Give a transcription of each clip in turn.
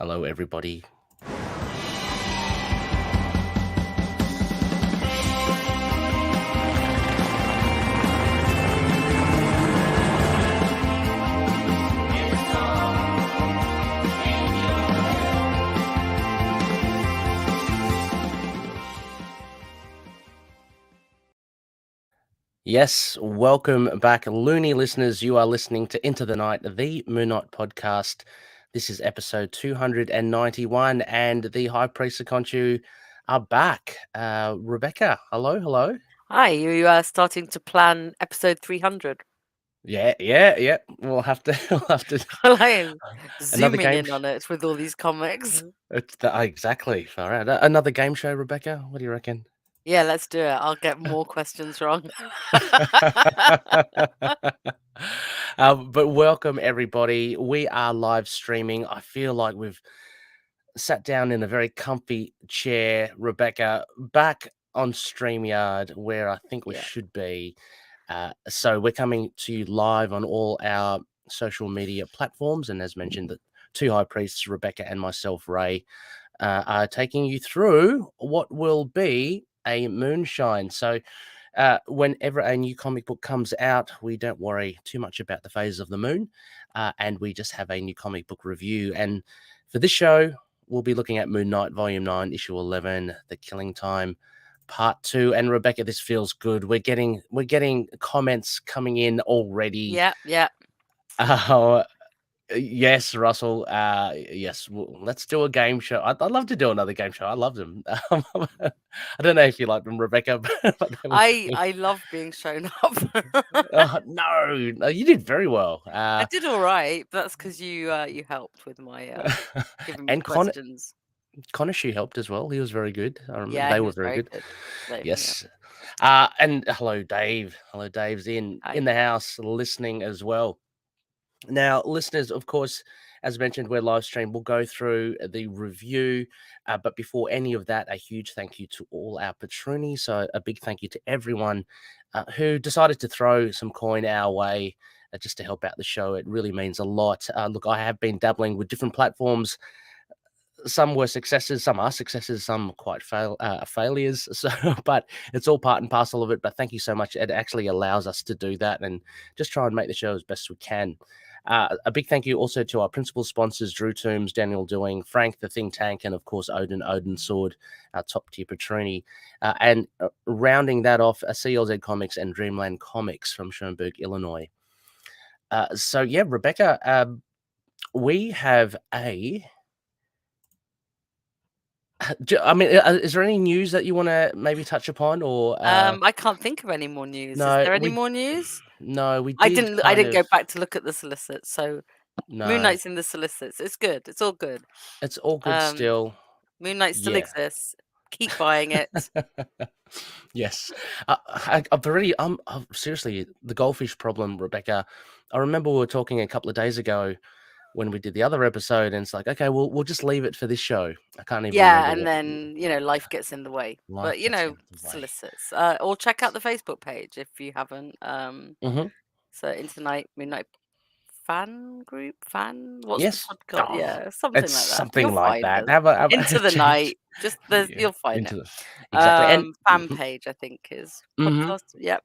Hello, everybody. Yes, welcome back, loony listeners. You are listening to Into the Night, the Moon Knight podcast. This is episode 291, and the High Priest of Conchu are back. Rebecca, hello. Hi, you are starting to plan episode 300. Yeah. We'll have to. We'll have to. I'm Another zooming game. in on it with all these comics. Exactly. Far out. Another game show, Rebecca. What do you reckon? Yeah, let's do it. I'll get more questions wrong. But welcome everybody. We are live streaming. I feel like we've sat down in a very comfy chair, Rebecca, back on StreamYard where I think we Yeah. should be. So we're coming to you live on all our social media platforms, and as mentioned, the two high priests, Rebecca and myself, Ray, are taking you through what will be a moonshine. So whenever a new comic book comes out, we don't worry too much about the phases of the moon, and we just have a new comic book review. And for this show, we'll be looking at Moon Knight Volume 9, Issue 11, The Killing Time, Part 2. And Rebecca, this feels good. We're getting comments coming in already. Yeah. Yes, Russell. Yes, let's do a game show. I'd love to do another game show. I love them. I don't know if you like them, Rebecca, but they were I love being shown up. no, you did very well. I did all right, but that's because you helped with my giving me And questions. Conishu helped as well. He was very good. I remember Yeah, they he were was very very good. good. Yeah. Yes. And hello, Dave. Hello, Dave's in Hi. the house listening as well. Now, listeners, of course, as mentioned, we're live stream. We'll go through the review. But before any of that, a huge thank you to all our patroni. So a big thank you to everyone who decided to throw some coin our way just to help out the show. It really means a lot. Look, I have been dabbling with different platforms. Some were successes, some are successes, some quite failures. So, but it's all part and parcel of it. But thank you so much. It actually allows us to do that and just try and make the show as best we can. A big thank you also to our principal sponsors, Drew Toombs, Daniel Doing, Frank the Think Tank, and of course Odin Sword, our top tier patroni. And rounding that off, CLZ Comics and Dreamland Comics from Schoenberg, Illinois. So yeah, Rebecca, we have a. I mean, is there any news that you want to maybe touch upon, or I can't think of any more news. no? Is there any more news? No, we I did didn't. I kind didn't go of back to look at the solicits. So Moon no. Knight's in the solicits. It's good. It's all good. It's all good still. Moon Knight still Yeah. exists. Keep buying it. Yes, I've already. Seriously, the goldfish problem, Rebecca. I remember we were talking a couple of days ago when we did the other episode, and it's like, okay, we'll just leave it for this show. I can't even Yeah, remember and what then life gets in the way. life But gets in the way. solicits. Or check out the Facebook page if you haven't. Mm-hmm. So Internight Moon Knight fan group what's the Yes. podcast? Oh, Yeah, something it's like that. You'll something like find that. us. Have a Into the night. Just yeah, you'll find it. into the exactly and. Fan page, I think, is Mhm. podcast. Yep.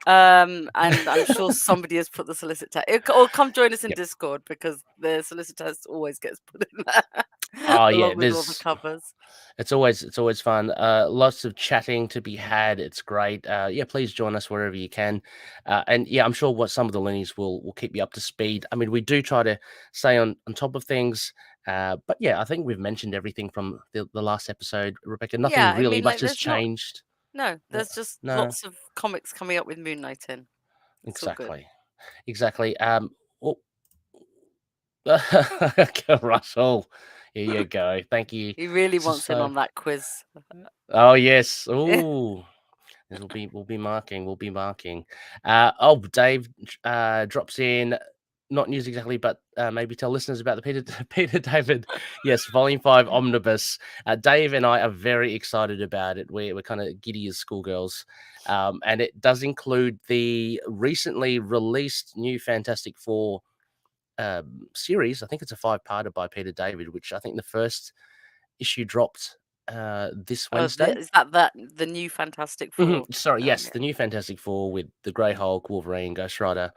And I'm sure somebody has put the solicit tag. Or come join us in Yep. Discord because the solicit test always gets put in there. Oh yeah, along with all the covers. it's always fun. Lots of chatting to be had. It's great. Yeah, please join us wherever you can. And yeah, I'm sure what some of the loonies will keep you up to speed. I mean, we do try to stay on top of things. But yeah, I think we've mentioned everything from the last episode, Rebecca. Nothing Yeah, I really mean, much like, has changed. no, there's just No, lots of comics coming up with Moon Knight in. It's all good. exactly. Oh, Russell, here you go. Thank you. He really wants in So, on that quiz. oh yes. Ooh. We'll be marking. Dave drops in. Not news exactly, but maybe tell listeners about the Peter David. Yes, Volume 5 Omnibus. Dave and I are very excited about it. We're kind of giddy as schoolgirls, and it does include the recently released new Fantastic Four series. I think it's a 5-parter by Peter David, which I think the first issue dropped this Wednesday. Is that the new Fantastic Four? Sorry, yes, Yeah. the new Fantastic Four with the Grey Hulk, Wolverine, Ghost Rider,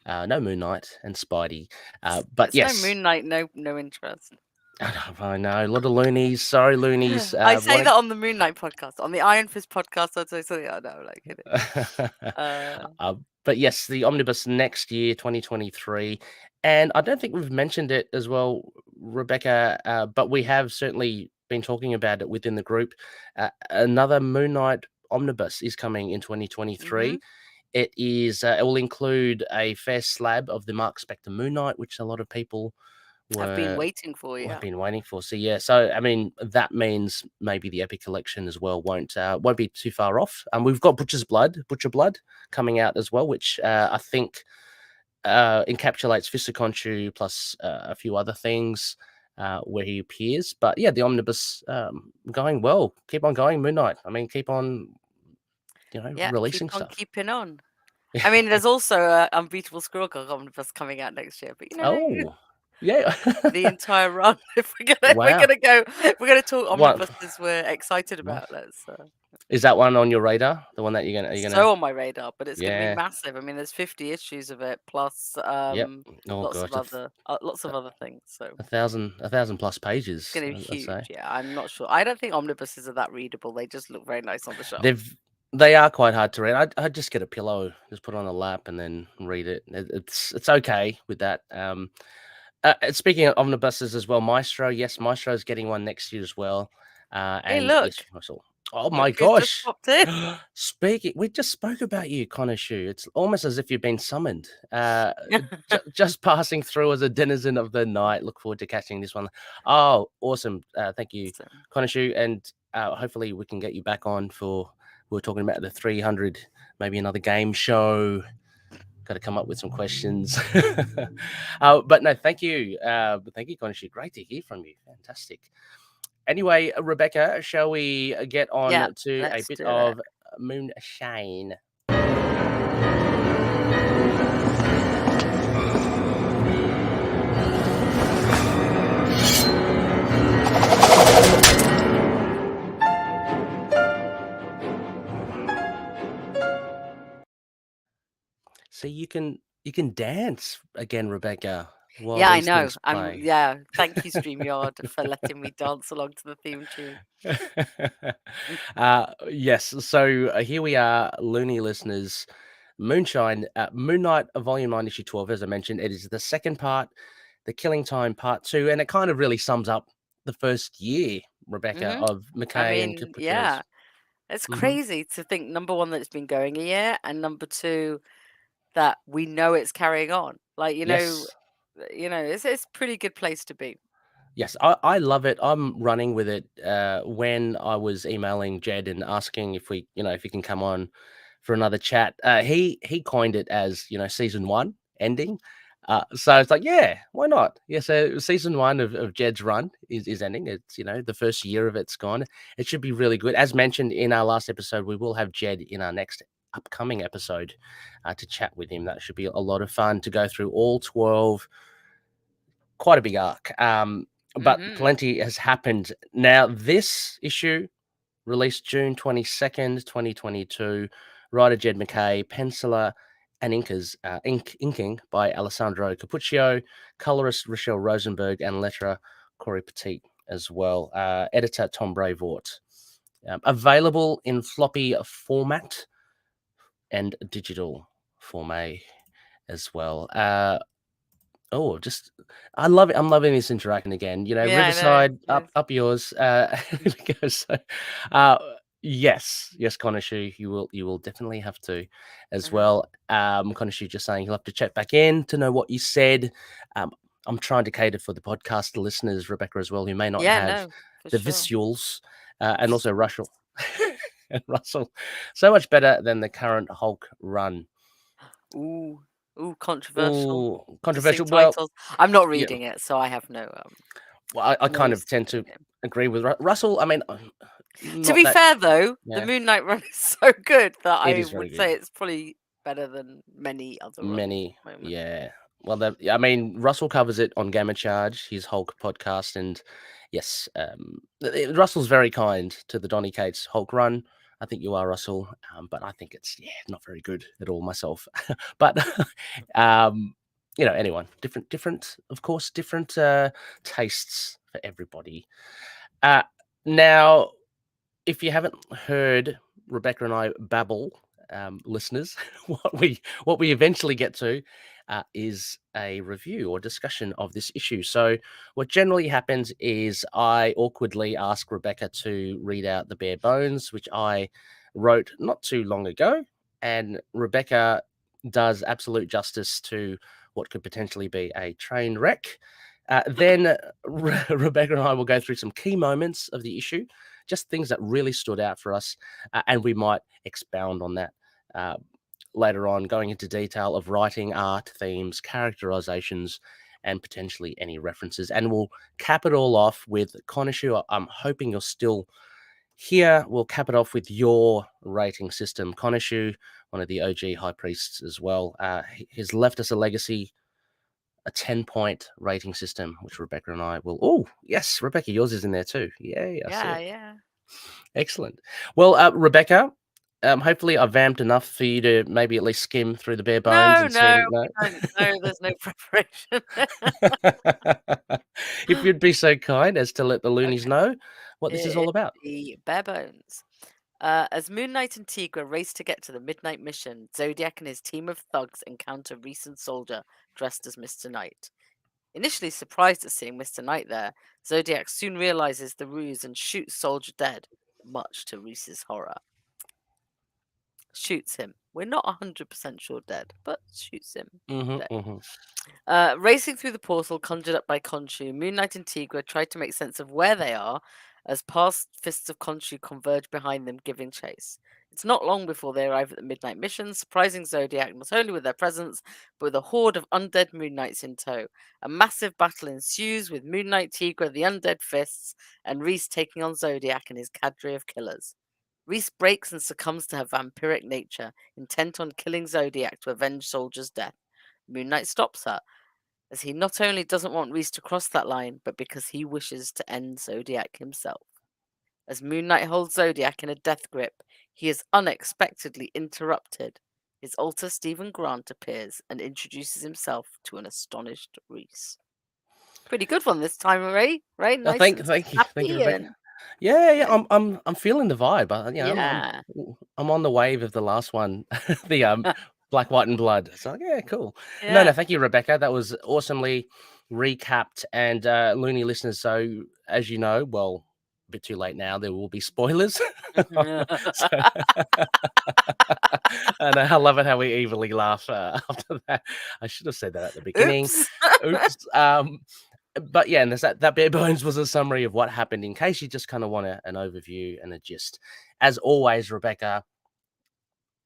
no Moon Knight, and Spidey. But It's no yes, Moon Knight, no interest. I know a lot of loonies. Sorry, loonies. I say that on the Moon Knight podcast. On the Iron Fist podcast, I'd say something. I know, like it is. But yes, the omnibus next year, 2023, and I don't think we've mentioned it as well, Rebecca. But we have certainly been talking about it within the group. Another Moon Knight omnibus is coming in 2023. It will include a fair slab of the Mark Spector Moon Knight, which a lot of people I've been waiting for. I've been waiting for. So yeah, so I mean that means maybe the Epic Collection as well won't be too far off. We've got Butcher Blood coming out as well, which I think encapsulates Fist of Khonshu plus a few other things where he appears. But yeah, the omnibus going well. Keep on going, Moon Knight. I mean, keep on, releasing keep on stuff. keeping on. I mean, there's also Unbeatable Squirrel Girl omnibus coming out next year, but Yeah. the entire run. If we're gonna talk omnibuses we're excited about. Is that one on your radar? The one that you're gonna so on my radar, but it's gonna Yeah. be massive. I mean, there's 50 issues of it plus lots of other things. So 1,000 plus pages. it's gonna be huge. Yeah, I'm not sure. I don't think omnibuses are that readable. They just look very nice on the shelf. They are quite hard to read. I'd just get a pillow, just put it on a lap, and then read it. It's okay with that. Speaking of omnibuses as well, Maestro. Yes, Maestro is getting one next year as well. Hey, look. Yes, Russell. Oh my gosh! Just we just spoke about you, Khonshu. It's almost as if you've been summoned. Just passing through as a denizen of the night. Look forward to catching this one. Oh, awesome! Thank you, Khonshu, and hopefully we can get you back on for. We were talking about the 300, maybe another game show. Got to come up with some questions. But no, thank you. Thank you, Khonshu. Great to hear from you. Fantastic. Anyway, Rebecca, shall we get on to a bit of Moonshine? So you can dance again, Rebecca. Yeah, I know. Thank you, StreamYard, for letting me dance along to the theme tune. Yes. So here we are, loony listeners. Moonshine, Moon Knight, Volume 9, Issue 12. As I mentioned, it is the second part, The Killing Time Part 2, and it kind of really sums up the first year, Rebecca, of MacKay and Cappuccio. Yeah, it's crazy to think, number one, that it's been going a year, and number two, that we know it's carrying on. Like, it's a pretty good place to be. Yes, I love it. I'm running with it. When I was emailing Jed and asking if if he can come on for another chat, he coined it as season 1 ending. So it's like, yeah, why not? Yeah, so season 1 of Jed's run is ending. It's the first year of it's gone. It should be really good. As mentioned in our last episode, we will have Jed in our next upcoming episode to chat with him. That should be a lot of fun to go through all 12. Quite a big arc. But plenty has happened. Now, this issue released June 22nd, 2022. Writer Jed MacKay, penciler and inking by Alessandro Cappuccio, colorist Rochelle Rosenberg, and letterer Corey Petit as well. Editor Tom Brevoort. Available in floppy format and digital format as well. I love it. I'm loving this interaction again. Riverside, up yours. Yes, Khonshu, you will definitely have to as well. Khonshu just saying he'll have to check back in to know what you said. I'm trying to cater for the podcast listeners, Rebecca, as well, who may not have the visuals, and also Russell. And Russell, so much better than the current Hulk run. Ooh, controversial. Controversial. Well, I'm not reading it, so I have no. Well, I kind of tend to agree with Russell. I mean, to be fair, though, the Moon Knight run is so good that I would say it's probably better than many other runs. Well, I mean, Russell covers it on Gamma Charge, his Hulk podcast, and yes, Russell's very kind to the Donny Cates Hulk run. I think you are, Russell, but I think it's not very good at all myself. But um, anyone different, of course, different tastes for everybody. Uh, Now, if you haven't heard Rebecca and I babble, listeners, what we eventually get to is a review or discussion of this issue. So, what generally happens is I awkwardly ask Rebecca to read out the bare bones, which I wrote not too long ago, and Rebecca does absolute justice to what could potentially be a train wreck. Then Rebecca and I will go through some key moments of the issue, just things that really stood out for us, and we might expound on that uh, later on, going into detail of writing, art, themes, characterizations, and potentially any references. And we'll cap it all off with Konishu. I'm hoping you're still here. We'll cap it off with your rating system. Konishu, one of the OG high priests as well, he's left us a legacy, a 10-point rating system, which Rebecca and I will. Oh, yes, Rebecca, yours is in there too. Yay, I see Yeah, it. yeah. Excellent. Well, Rebecca, hopefully I've vamped enough for you to maybe at least skim through the bare bones No, and no, seeing. No? we don't. No, there's no preparation. If you'd be so kind as to let the loonies Okay. know what this is Here is all about. the bare bones. As Moon Knight and Tigra race to get to the midnight mission, Zodiac and his team of thugs encounter recent soldier dressed as Mr. Knight. Initially surprised at seeing Mr. Knight there, Zodiac soon realizes the ruse and shoots Soldier dead, much to Reese's horror. Shoots him. We're not 100% sure dead, but shoots him dead. Racing through the portal conjured up by Khonshu, Moon Knight and Tigra try to make sense of where they are as past fists of Khonshu converge behind them, giving chase. It's not long before they arrive at the Midnight Mission, surprising Zodiac not only with their presence, but with a horde of undead Moon Knights in tow. A massive battle ensues with Moon Knight, Tigra, the undead fists, and Reese taking on Zodiac and his cadre of killers. Reese breaks and succumbs to her vampiric nature, intent on killing Zodiac to avenge Soldier's death. Moon Knight stops her, as he not only doesn't want Reese to cross that line, but because he wishes to end Zodiac himself. As Moon Knight holds Zodiac in a death grip, he is unexpectedly interrupted. His alter Stephen Grant appears and introduces himself to an astonished Reese. Pretty good one this time, Ray. Right? Oh, Nice and thank you, snappy Rebecca. and Yeah. nice. I'm feeling the vibe. Yeah. I'm on the wave of the last one, the Black, White, and Blood. So yeah, cool. No, Yeah. thank you, Rebecca. That was awesomely recapped. And loony listeners, so as you know, well, a bit too late now. There will be spoilers. So, and I love it how we evilly laugh after that. I should have said that at the beginning. Oops. Oops. But yeah, and there's that bare bones was a summary of what happened in case you just kind of want an overview and a gist. As always, Rebecca,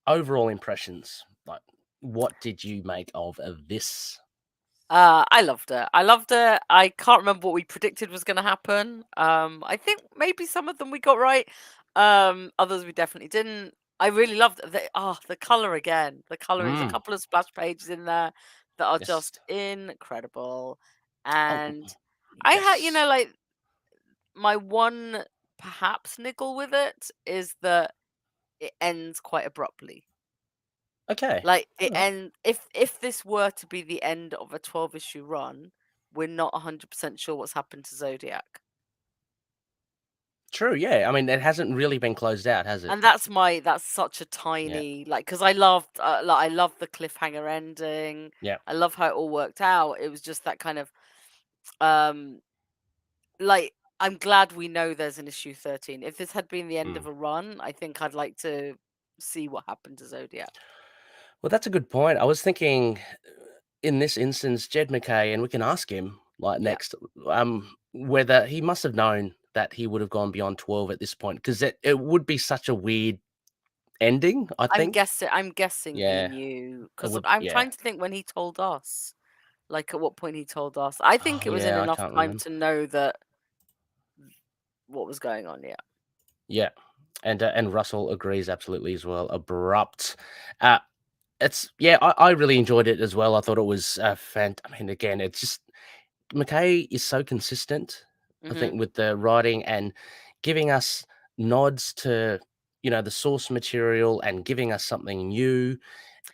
overall impressions. Like, what did you make of this? I loved it. I loved it. I can't remember what we predicted was going to happen. I think maybe some of them we got right. Others we definitely didn't. I really loved the color again. The color is a Mm, couple of splash pages in there that are yes. just incredible. Oh, And I had, yes. like my one perhaps niggle with it is that it ends quite abruptly. Okay. Like All it right. end if this were to be the end of a 12 issue run, we're not 100% sure what's happened to Zodiac. True. Yeah. I mean, it hasn't really been closed out, has it? And that's such a Yeah. tiny cuz I loved I love the cliffhanger ending. Yeah. I love how it all worked out. It was just that kind of um like I'm glad we know there's an issue 13. If this had been the end of Mm. a run, I think I'd like to see what happened to Zodiac. Well, that's a good point. I was thinking in this instance, Jed MacKay, and we can ask him like Yeah. next, whether he must have known that he would have gone beyond 12 at this point, because it would be such a weird ending, I think. I'm guessing he Yeah, knew it because would. I'm Yeah. trying to think when he told us. Like at what point he told us. I think Oh, it was in yeah. I enough can't time remember. to know that what was going on. Yeah. Yeah, and Russell agrees absolutely as well. Abrupt. Uh, I really enjoyed it as well. I thought it was I mean, again, it's just MacKay is so consistent, I Hmm. think, with the writing and giving us nods to, the source material and giving us something new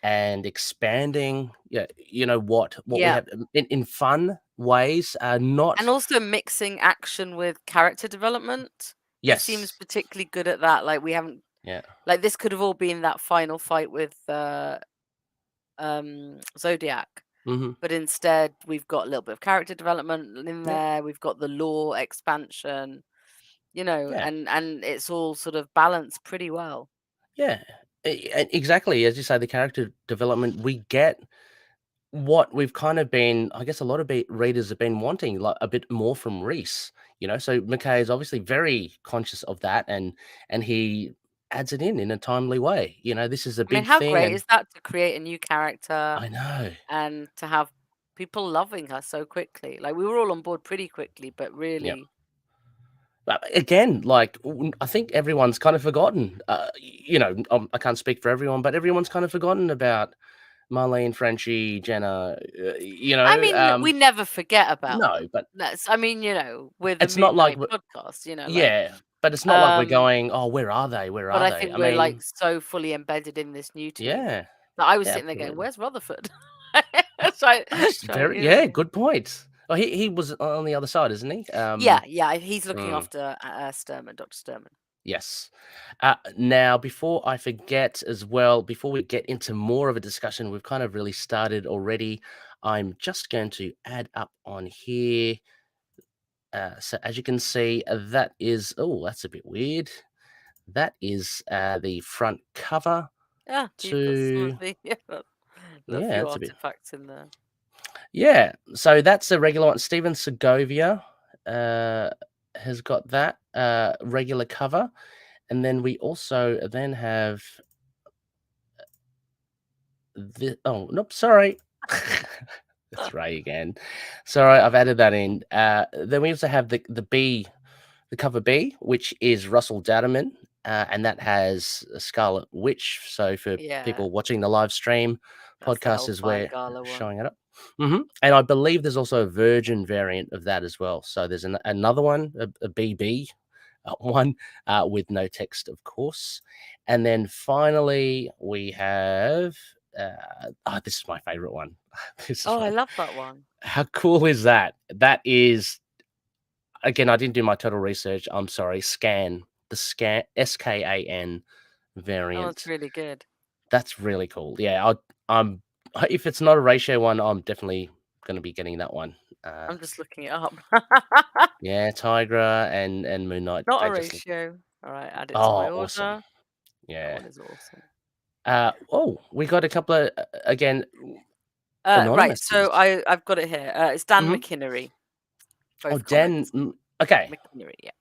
and expanding, what we Yeah. have in fun ways, And not also mixing action with character development. He seems yes, particularly good at that. Like we haven't yeah, like this could have all been that final fight with Zodiac. mhm, But instead we've got a little bit of character development in yeah, there. We've got the lore expansion, yeah, and it's all sort of balanced pretty well. yeah, exactly, as you say, the character development, we get what we've kind of been, I guess a lot of readers have been wanting, like a bit more from Reese, so McKay is obviously very conscious of that, and he adds it in a timely way. This is a I mean, big how thing, great and is that to create a new character I know. and to have people loving her so quickly? Like we were all on board pretty quickly, but Yeah. really, But again, like I think everyone's kind of forgotten. I can't speak for everyone, but everyone's kind of forgotten about Marlene, Frenchie, Jenna. I mean, we never forget about No, them. but That's, I mean, we're the it's not Moon like Knight podcast, like, yeah, but it's not like we're um, going, oh, where are they? Where but are I they? think I we're like mean, so fully embedded in this new team yeah, that I was yeah, sitting there going, absolutely. "Where's Rutherford?" Try, That's try, very yeah, good point. Oh, he was on the other side, isn't he? Yeah, yeah. He's looking Mm. after Sturman, Dr. Sturman. Yes. Now, before I forget as well, before we get into more of a discussion, we've kind of really started already. I'm just going to add up on here. So, as you can see, that is, oh, that's a bit weird. That is the front cover Yeah, you've got some to, of the a yeah, few that's a bit, artifacts in there. yeah. So, that's a regular one. Steven Segovia uh, has got that regular cover. And then we also then have oh, nope, sorry. That's Ray again. Sorry, I've added that in. Then we also have the cover B, which is Russell Datterman, and that has a Scarlet Witch. So for Yeah, people watching the live stream that's the podcast, is Hellfire where Gala one. showing it up. And I believe there's also a Virgin variant of that as well. So there's another one, a BB one with no text, of course. And then finally, we have. This is my favorite one. This is Oh, I my. love that one. How cool is that? That is again. I didn't do my total research. I'm sorry. The SKAN That one's variant. really good. That's really cool. Yeah, I'm. If it's not a ratio one, I'm definitely going to be getting that one. I'm just looking it up. Yeah, Tigra and Moon Knight. Not They a just look. ratio. All right, add it to my Oh, awesome. order. That Yeah. one is awesome. We got a couple of again Right, anonymouses. so I've got it here. It's Dan Mhm. McInnery, Oh, both Dan. comics. Okay, McInnery, yeah.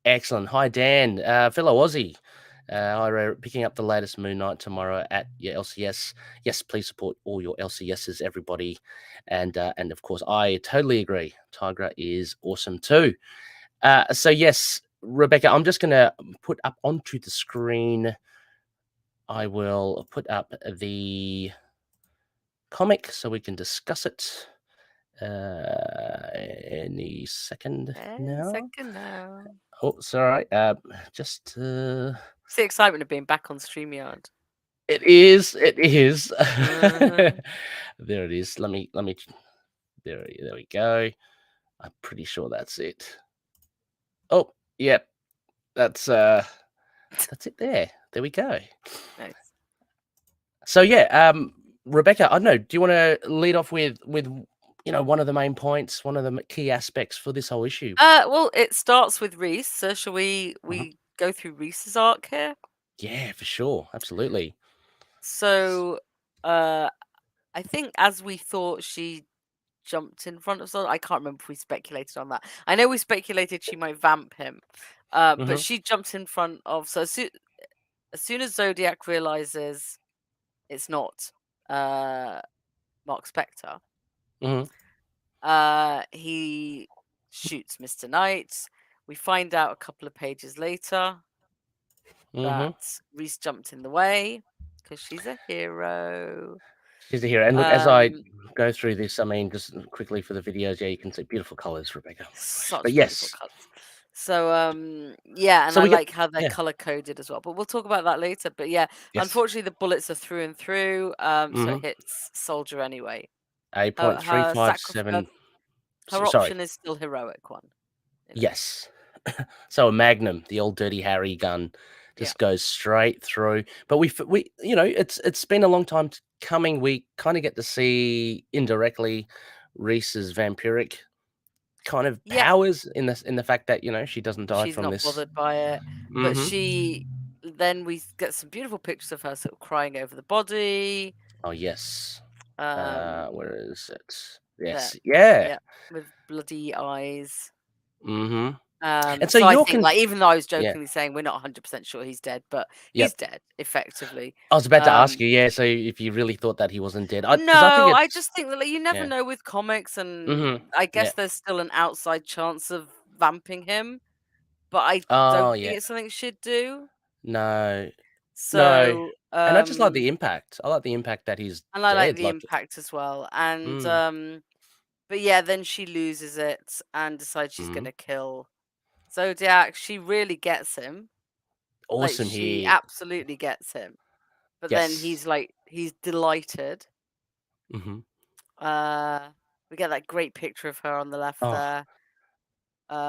excellent. Hi, Dan, fellow Aussie. Picking up the latest Moon Knight tomorrow at your LCS. Yes, please support all your LCSs, everybody, and of course, I totally agree. Tigra is awesome too. So yes, Rebecca, I'm just gonna put up onto the screen. I will put up the comic so we can discuss it any second now. Second now. Oh, sorry. Just It's the excitement of being back on StreamYard. it is. It is. Uh-huh. There it is. Let me. There we go. I'm pretty sure that's it. Oh, yep. That's it. There we go. Nice. So yeah, Rebecca, I don't know. Do you want to lead off with one of the main points, one of the key aspects for this whole issue? Well, it starts with Reese. So shall we Mhm. go through Reese's arc here? Yeah, for sure. Absolutely. So, uh, I think as we thought she jumped in front of someone. I can't remember if we speculated on that. I know we speculated she might vamp him, but Hmm. she jumps in front of. So as soon as Zodiac realizes it's not uh, Mark Spector, Hmm. he shoots Mr. Knight. We find out a couple of pages later Hmm. that Reese jumped in the way because because she's a hero. She's a hero. And look, as I Um, go through this, I mean, just quickly for the videos, yeah, you can see beautiful colors, Rebecca. Oh my gosh. But such beautiful yes, colors. So yeah, and so I we get like how they're yeah, color coded as well. But we'll talk about that later. But yeah, yes. unfortunately the bullets are through and through. So it Mm-hmm. hits Soldier anyway. A point three Her five sacrifice, seven. her Sorry. option is still heroic one. Yes. So a Magnum, the old Dirty Harry gun, Yeah. just goes straight through. But we it's been a long time coming. We kind of get to see indirectly Reese's vampiric kind of Yeah. powers in the fact that she doesn't die She's from not this. bothered by it. But Mm-hmm. then we get some beautiful pictures of her sort of crying over the body. Oh yes. Um, Where is it? there. Yes. Yeah. Yeah. With bloody eyes. Mm-hmm. And so So I you're think, like, even though I was yeah. jokingly saying we're not 100% sure he's dead, but he's Yep. dead effectively. I was about to ask Um, you, yeah. So if you really thought that he wasn't dead, because I think no, I it's just think that, like, you never yeah. know with comics, and Mm-hmm. I Yeah. guess there's still an outside chance of vamping him, but I Oh don't yeah. think it's something she'd do. No. No, So, and I just like the impact. I like the impact that he's and I like dead, the like impact as well. And mm, but yeah, then she loses it and decides she's mhm. gonna kill Zodiac. She really gets him. Like, Awesome she here. absolutely gets him. But then Yes. he's like, he's delighted. Mhm. Uh, we get that great picture of her on the left Oh. there.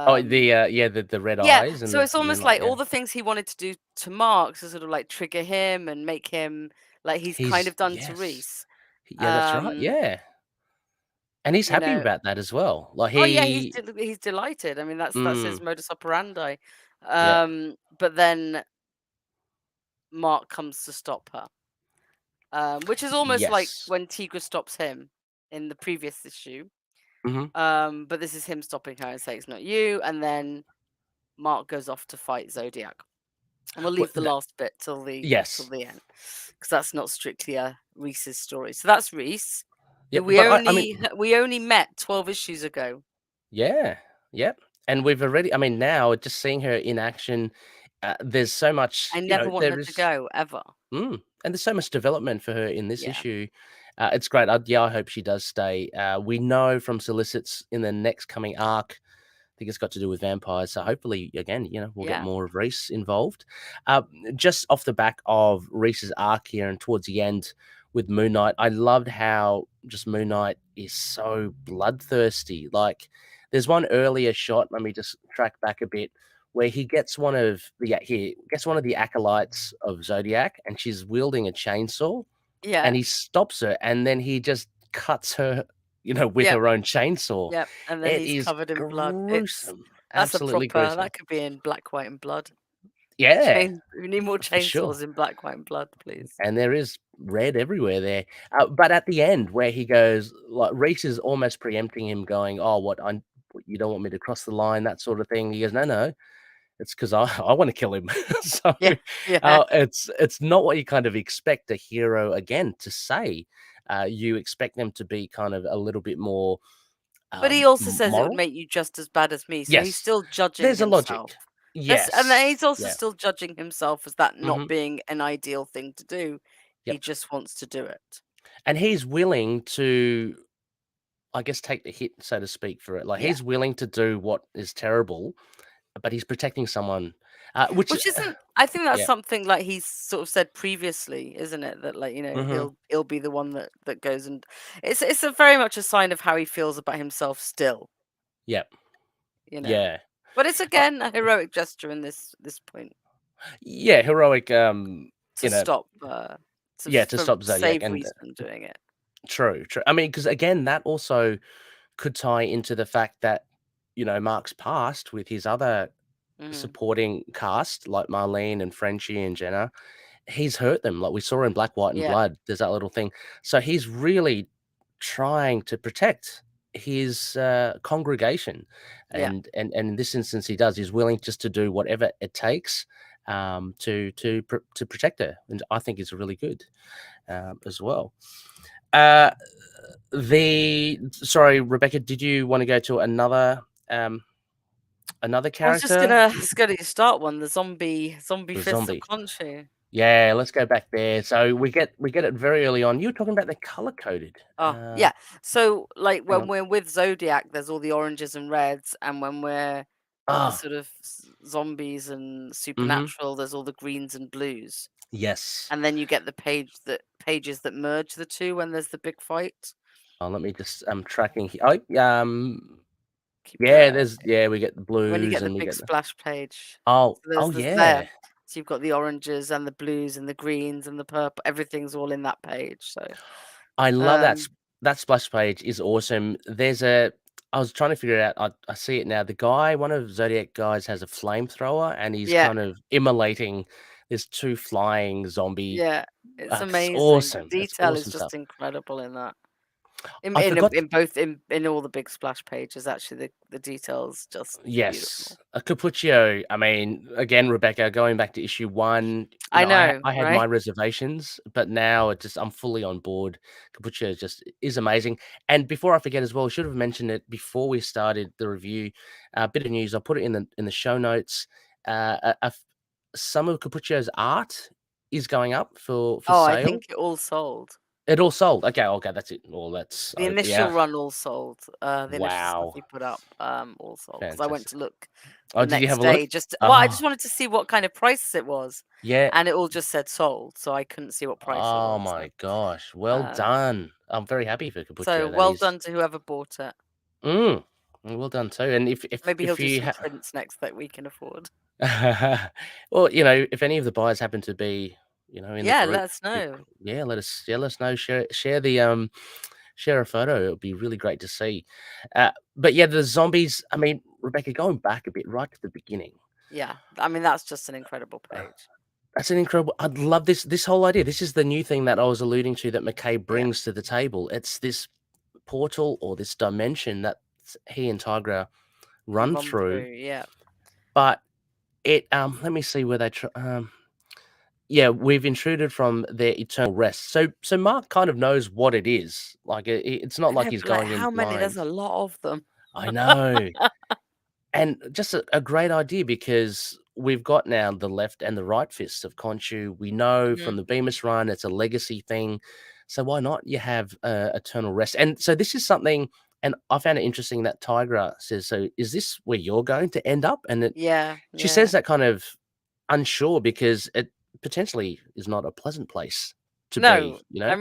Oh, Um, yeah, the red yeah, eyes and so the it's almost moonlight, like yeah. all the things he wanted to do to Mark to sort of like trigger him and make him like he's kind He's of done to yes. Reese. Yeah, that's right, Um, yeah, and he's you happy know, about that as well. Like oh yeah, he he's delighted. I mean, that's his mm, modus operandi. yeah. But then Mark comes to stop her. Which is almost like Yes. when Tigra stops him in the previous issue. Mhm. But this is him stopping her and saying it's not you, and then Mark goes off to fight Zodiac. And we'll Well, leave the that last bit till yes. the end, because that's not strictly a Reese's story. So that's Reese, Yeah, who but I mean we only met 12 issues ago. yeah, yep, and we've already I mean, now just seeing her in action, there's so I much, never want her there to is go ever. And there's so much development for her in this Yeah, issue. It's great. Yeah, I hope she does stay. We know from solicits in the next coming arc, I think it's got to do with vampires. So hopefully, again, we'll get yeah, more of Reese involved. Uh, just off the back of Reese's arc here and towards the end with Moon Knight, I loved how just Moon Knight is so bloodthirsty. Like, there's one earlier shot. Let me just track back a bit where he gets one of the acolytes of Zodiac, and she's wielding a chainsaw, and yeah, he stops her, and then he just cuts her, with yep, her own chainsaw. yep. And then It he's is covered in blood. gruesome, That's a absolutely proper. gruesome. That could be in black, white, and blood. Yeah, We need more for sure. chainsaws in black, white, and blood, please. And there is red everywhere there. But at the end, where he goes, like Reese is almost preempting him, going, "Oh, you don't want me to cross the line," that sort of thing. He goes, "No, no, it's because I I want to kill him." So Yeah, yeah. it's not what you kind of expect a hero again to say. You expect them to be kind of a little bit more But he also says it would moral. make you just as bad as me, so he's Yes, still judging there's a himself. logic. And then Yes, he's also yeah, still judging himself as that not hmm being an ideal thing to do. He yep. just wants to do it. And he's willing to, I guess, take the hit, so to speak, for it. Like Yeah. he's willing to do what is terrible, but he's protecting someone, which, Which isn't I think that's yeah, something like he's sort of said previously, isn't it? That, like, hmm he'll be the one that goes, and it's a very much a sign of how he feels about himself still, yeah, you know. yeah, But it's uh, again a heroic gesture in this point yeah, heroic, to you know, stop yeah, to for stop Zodiac save and Reese from doing it. true, true. I mean, because again, that also could tie into the fact that, Mark's past with his other Mhm. supporting cast, like Marlene and Frenchie and Jenna, he's hurt them. Like we saw in Black, White, and Yeah, Blood, there's that little thing. So he's really trying to protect his congregation, yeah. and in this instance, he does. He's willing just to do whatever it takes to protect her, and I think it's really good as well. Uh, the sorry, Rebecca, did you want to go to another I was just character? gonna start one, the zombie The fists of zombie. Khonshu. Yeah, let's go back there. So we get it very early on. You were talking about the color coded. Oh, yeah. So, like, Hang when on. we're with Zodiac, there's all the oranges and reds, and when we're with the Ah, sort of zombies and mm-hmm. supernatural, there's all the greens and blues. Yes. And then you get the pages that merge the two when there's the big fight. Oh, let me just tracking here. Oh, Keep yeah, going. we get the When you blues get the and we big get the splash page. oh, So oh there's there. yeah. So you've got the oranges and the blues and the greens and the purple. Everything's all in that page. So, I love that um, that splash page is awesome. I was trying to figure it out. I see it now. The guy, one of Zodiac guys, has a flamethrower and he's yeah, kind of immolating there's two flying zombie. yeah, it's It's amazing. The awesome. It's detail is awesome stuff. just incredible in that. I forgot. In both in all the big splash pages, actually, the details just Yes, beautiful. a Cappuccio. I mean, again, Rebecca, going back to issue 1, I know, I had my right? reservations, but now I'm fully on board. Cappuccio just is amazing. And before I forget as well, I should have mentioned it before we started the review. A bit of news, I'll put it in the show notes. Some of Cappuccio's art is going up for Oh, I sale. think it all sold. It all sold. Okay, okay, that's it. Well, that's The initial yeah. run all sold. The initial stuff Wow, he put up, all sold. Because I went fantastic. to look Oh, the did you next have a look? day I Oh, just wanted to see what kind of price it was, yeah. and it all just said sold, so I couldn't see what price it Oh was. my gosh, well Um, done. I'm very happy for so Cappuccio that well he's done to whoever bought it. mm, well done too. And Maybe he'll if do you some prints next that we can afford. well, if any of the buyers happen to be, in the Yeah, group, let us know. yeah, let us know. Share the share a photo. It would be really great to see. But yeah, the zombies. I mean, Rebecca, going back a bit, right to the beginning. Yeah, I mean that's just an incredible uh, page. That's an incredible. I'd love this whole idea. This is the new thing that I was alluding to that MacKay Yeah, brings to the table. It's this portal or this dimension that he and Tigra can run run through, through. Yeah, but it let me see where yeah, we've intruded from their eternal rest. So Mark kind of knows what it is. Like it's not I like know, he's but like, going in how many? There's blind. a lot of them. I know. And just a great idea because we've got now the left and the right fists of Khonshu. We know from Mhm. the Bemis run it's a legacy thing. So why not you have eternal rest? And so this is something, and I found it interesting that Tigra says, "So is this where you're going to end up?" And Yeah, she yeah. says that kind of unsure because it potentially is not a pleasant place to No, be. You know,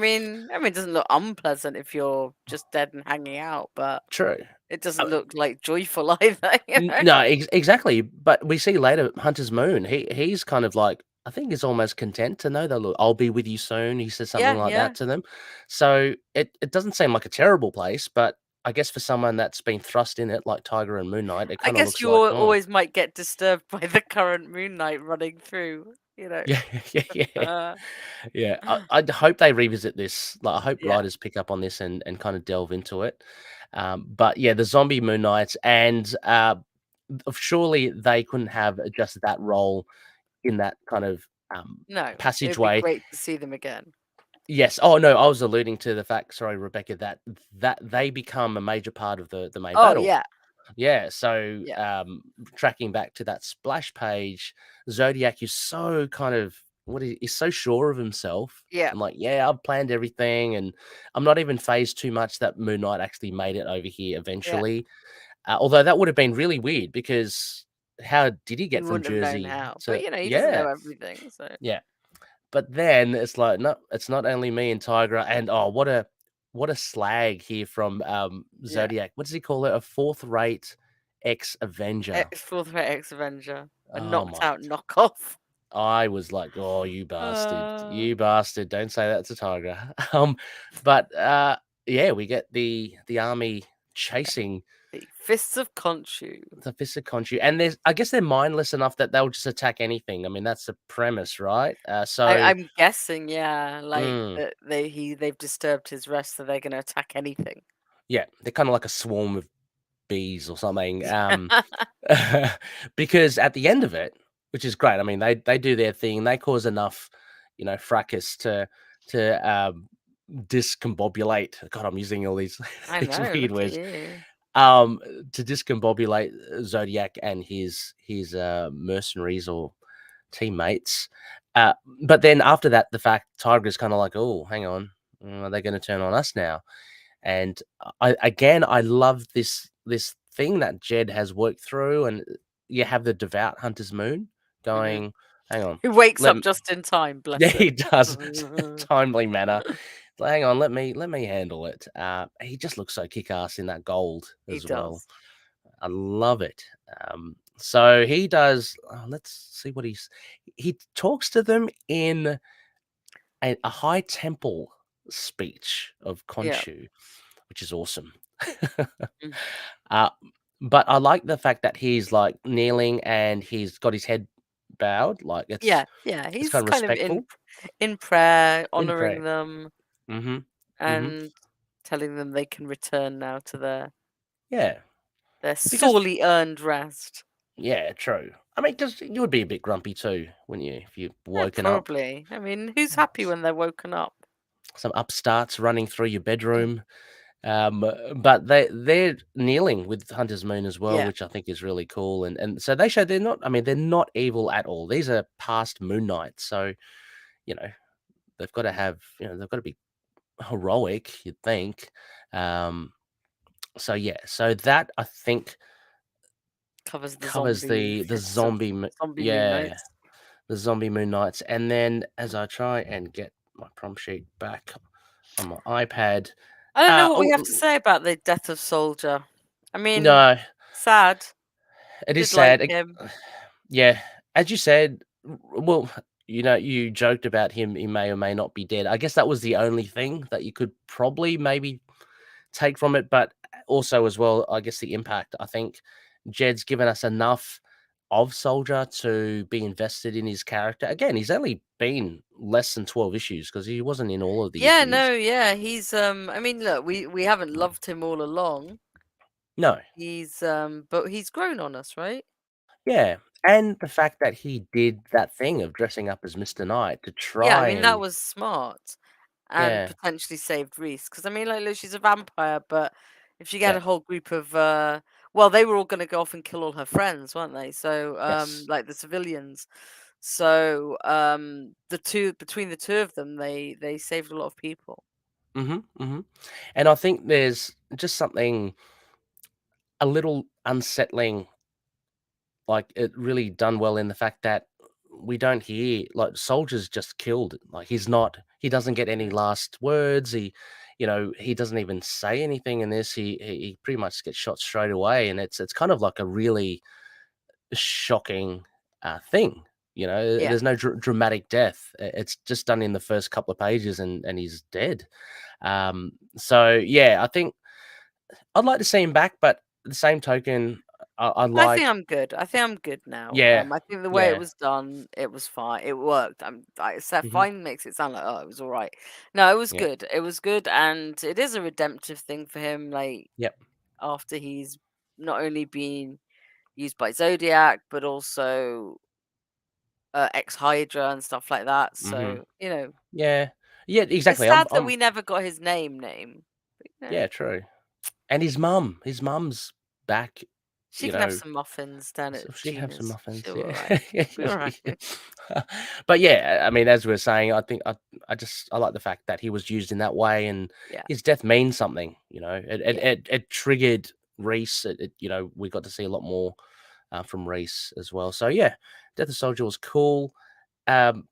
it doesn't look unpleasant if you're just dead and hanging out, but true. it doesn't look like joyful either, you know? No, exactly. But we see later Hunter's Moon. He's kind of like I think he's almost content to know that look, I'll be with you soon. He says something Yeah, like yeah. that to them. So it doesn't seem like a terrible place, but I guess for someone that's been thrust in it, like Tiger and Moon Knight, it I kind of guess looks you like, oh, always might get disturbed by the current Moon Knight running through, you know? yeah, yeah, yeah, Uh, yeah. I hope they revisit this. Like, I hope yeah, writers pick up on this and kind of delve into it. But yeah, the zombie Moon Knights and surely they couldn't have just that role in that kind of, no, it would be passageway. great to see them again. Yes. Oh, no, I was alluding to the fact, sorry, Rebecca, that they become a major part of the main Oh, battle. yeah, Yeah, so, yeah, tracking back to that splash page, Zodiac is so kind of he's so sure of himself yeah, and like, "Yeah, I've planned everything, and I'm not even phased too much that Moon Knight actually made it over here yeah. eventually." Although that would have been really weird because how did he You get from wouldn't have known Jersey how, but, to he doesn't yeah, know everything, so yeah. But then it's like, no, it's not only me and Tigra, and oh, what a slag here from yeah. Zodiac. What does he call it? A fourth rate ex Avenger. Full Threat X Avenger, a Oh knocked my! out knockoff. I was like, oh, Uh, you bastard! Don't say that to Tigra. But yeah, we get the army chasing the Fists of Khonshu. the Fist of Khonshu, and I guess they're mindless enough that they'll just attack anything. I mean, that's the premise, right? I'm guessing, yeah, like Mm, that they've disturbed his rest, so they're gonna attack anything. yeah, they're kind of like a swarm of bees or something. Because at the end of it, which is great. I mean, they do their thing. They cause enough, fracas to discombobulate. God, I'm using all these I these know, weird look at words. you. Um, to discombobulate Zodiac and his mercenaries or teammates. Uh, but then after that, the fact Tiger's kind of like, oh, hang on, are they going to turn on us now? And I love this thing that Jed has worked through, and you have the devout Hunter's Moon Hmm. going, hang on, Who wakes let up just in time, yeah, bless he him. does timely manner. Like, hang on, let me handle it. He just looks so kick ass in that gold He as well. does. I love it. So he does. Let's see what he talks to them in a high temple speech of Yeah. Khonshu, which is awesome. Mm. uh, but I like the fact that he's like kneeling and he's got his head bowed, like Yeah, yeah. it's He's kind of kind of respectful in prayer, in honoring prayer. them Mm-hmm. Mm-hmm. and telling them they can return now to Yeah, their because sorely earned rest. yeah, true. I mean, because you would be a bit grumpy too, wouldn't you, if you've Yeah, woken up probably. I mean, who's happy when they're woken up? some upstarts running through your Mm. bedroom. But they're kneeling with Hunter's Moon as well, Yeah, which I think is really cool. And so they show they're not. I mean, they're not evil at all. These are past Moon Knights, so you know they've got to have. They've got to be heroic. You'd think. Um, so yeah, so that I think covers the covers zombie the fists of zombie moon yeah, knights. the zombie Moon Knights. And then as I try and get my prompt sheet back on my iPad, I don't know what we have to oh say about the death of Soldier. I mean, no, sad. it is Did like sad. him. Yeah, as you said, well, you joked about him. He may or may not be dead. I guess that was the only thing that you could probably maybe take from it, but also as well, I guess the impact. I think Jed's given us enough of Soldier to be invested in his character. Again, he's only been less than 12 issues because he wasn't in all of the Yeah, issues. no, yeah. He's I mean, look, we haven't Mm. loved him all along. No, He's but he's grown on us, right? yeah, and the fact that he did that thing of dressing up as Mr. Knight to Yeah, I try mean that and was smart and yeah, potentially saved Reese. Because I mean, like, look, she's a vampire, but if she had yeah, a whole group of well, they were all going to go off and kill all her friends, weren't they? So yes. like the civilians. So the two between the two of them, they saved a lot of people. Mhm, mhm. And I think there's just something a little unsettling, like, it really done well in the fact that we don't hear like, Soldier's just killed, like, he doesn't get any Mm. last words, he doesn't even say anything in this, he pretty much gets shot straight away, and it's kind of like a really shocking, thing, Yeah. there's no dramatic death, it's just done in the first couple of pages and he's dead. So, yeah, I think I'd like to see him back, but at the same token, I I think like I'm good. I think I'm good now. yeah, I think the way it yeah, was done, it was fine. It worked. I said mhm, fine makes it sound like oh, it was all right. No, it was yeah, good. It was good, and it is a redemptive thing for him. Like yep, after he's not only been used by Zodiac, but also ex Hydra and stuff like that. mhm, So yeah, yeah, it's exactly, sad that we never got his name. But, yeah, true, and his mum's back, she you can have know, some muffins down so at she can have some Gina's. muffins, She'll be all yeah. right. She'll be all right. But, yeah, I mean, as we were saying, I think I like the fact that he was used in that way, and Yeah, his death means something, it it yeah. it it triggered Reese, we got to see a lot more, from Reese as well, so, yeah, Death of Soldier was cool, um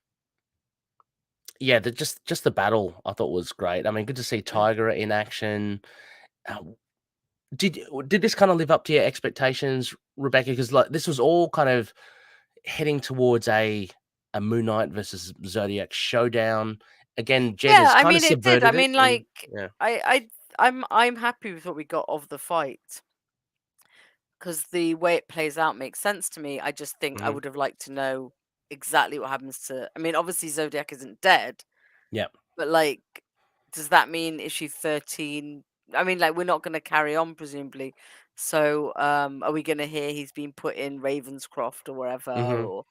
yeah, just the battle I thought was great. I mean, good to see Mm. Tiger in action. Uh, did this kind of live up to your expectations, Rebecca? Because like this was all kind of heading towards a Moon Knight versus Zodiac showdown. Again, Jed Yeah, has I kind of mean it did. I subverted it, mean, and like yeah, I'm happy with what we got of the fight because the way it plays out makes sense to me. I just think I hmm would have liked to know exactly what happens to. I mean, obviously Zodiac isn't dead, yeah, but like, does that mean issue 13? I mean, like we're not going to carry on presumably. So, are we going to hear he's been put in Ravenscroft or wherever, hmm or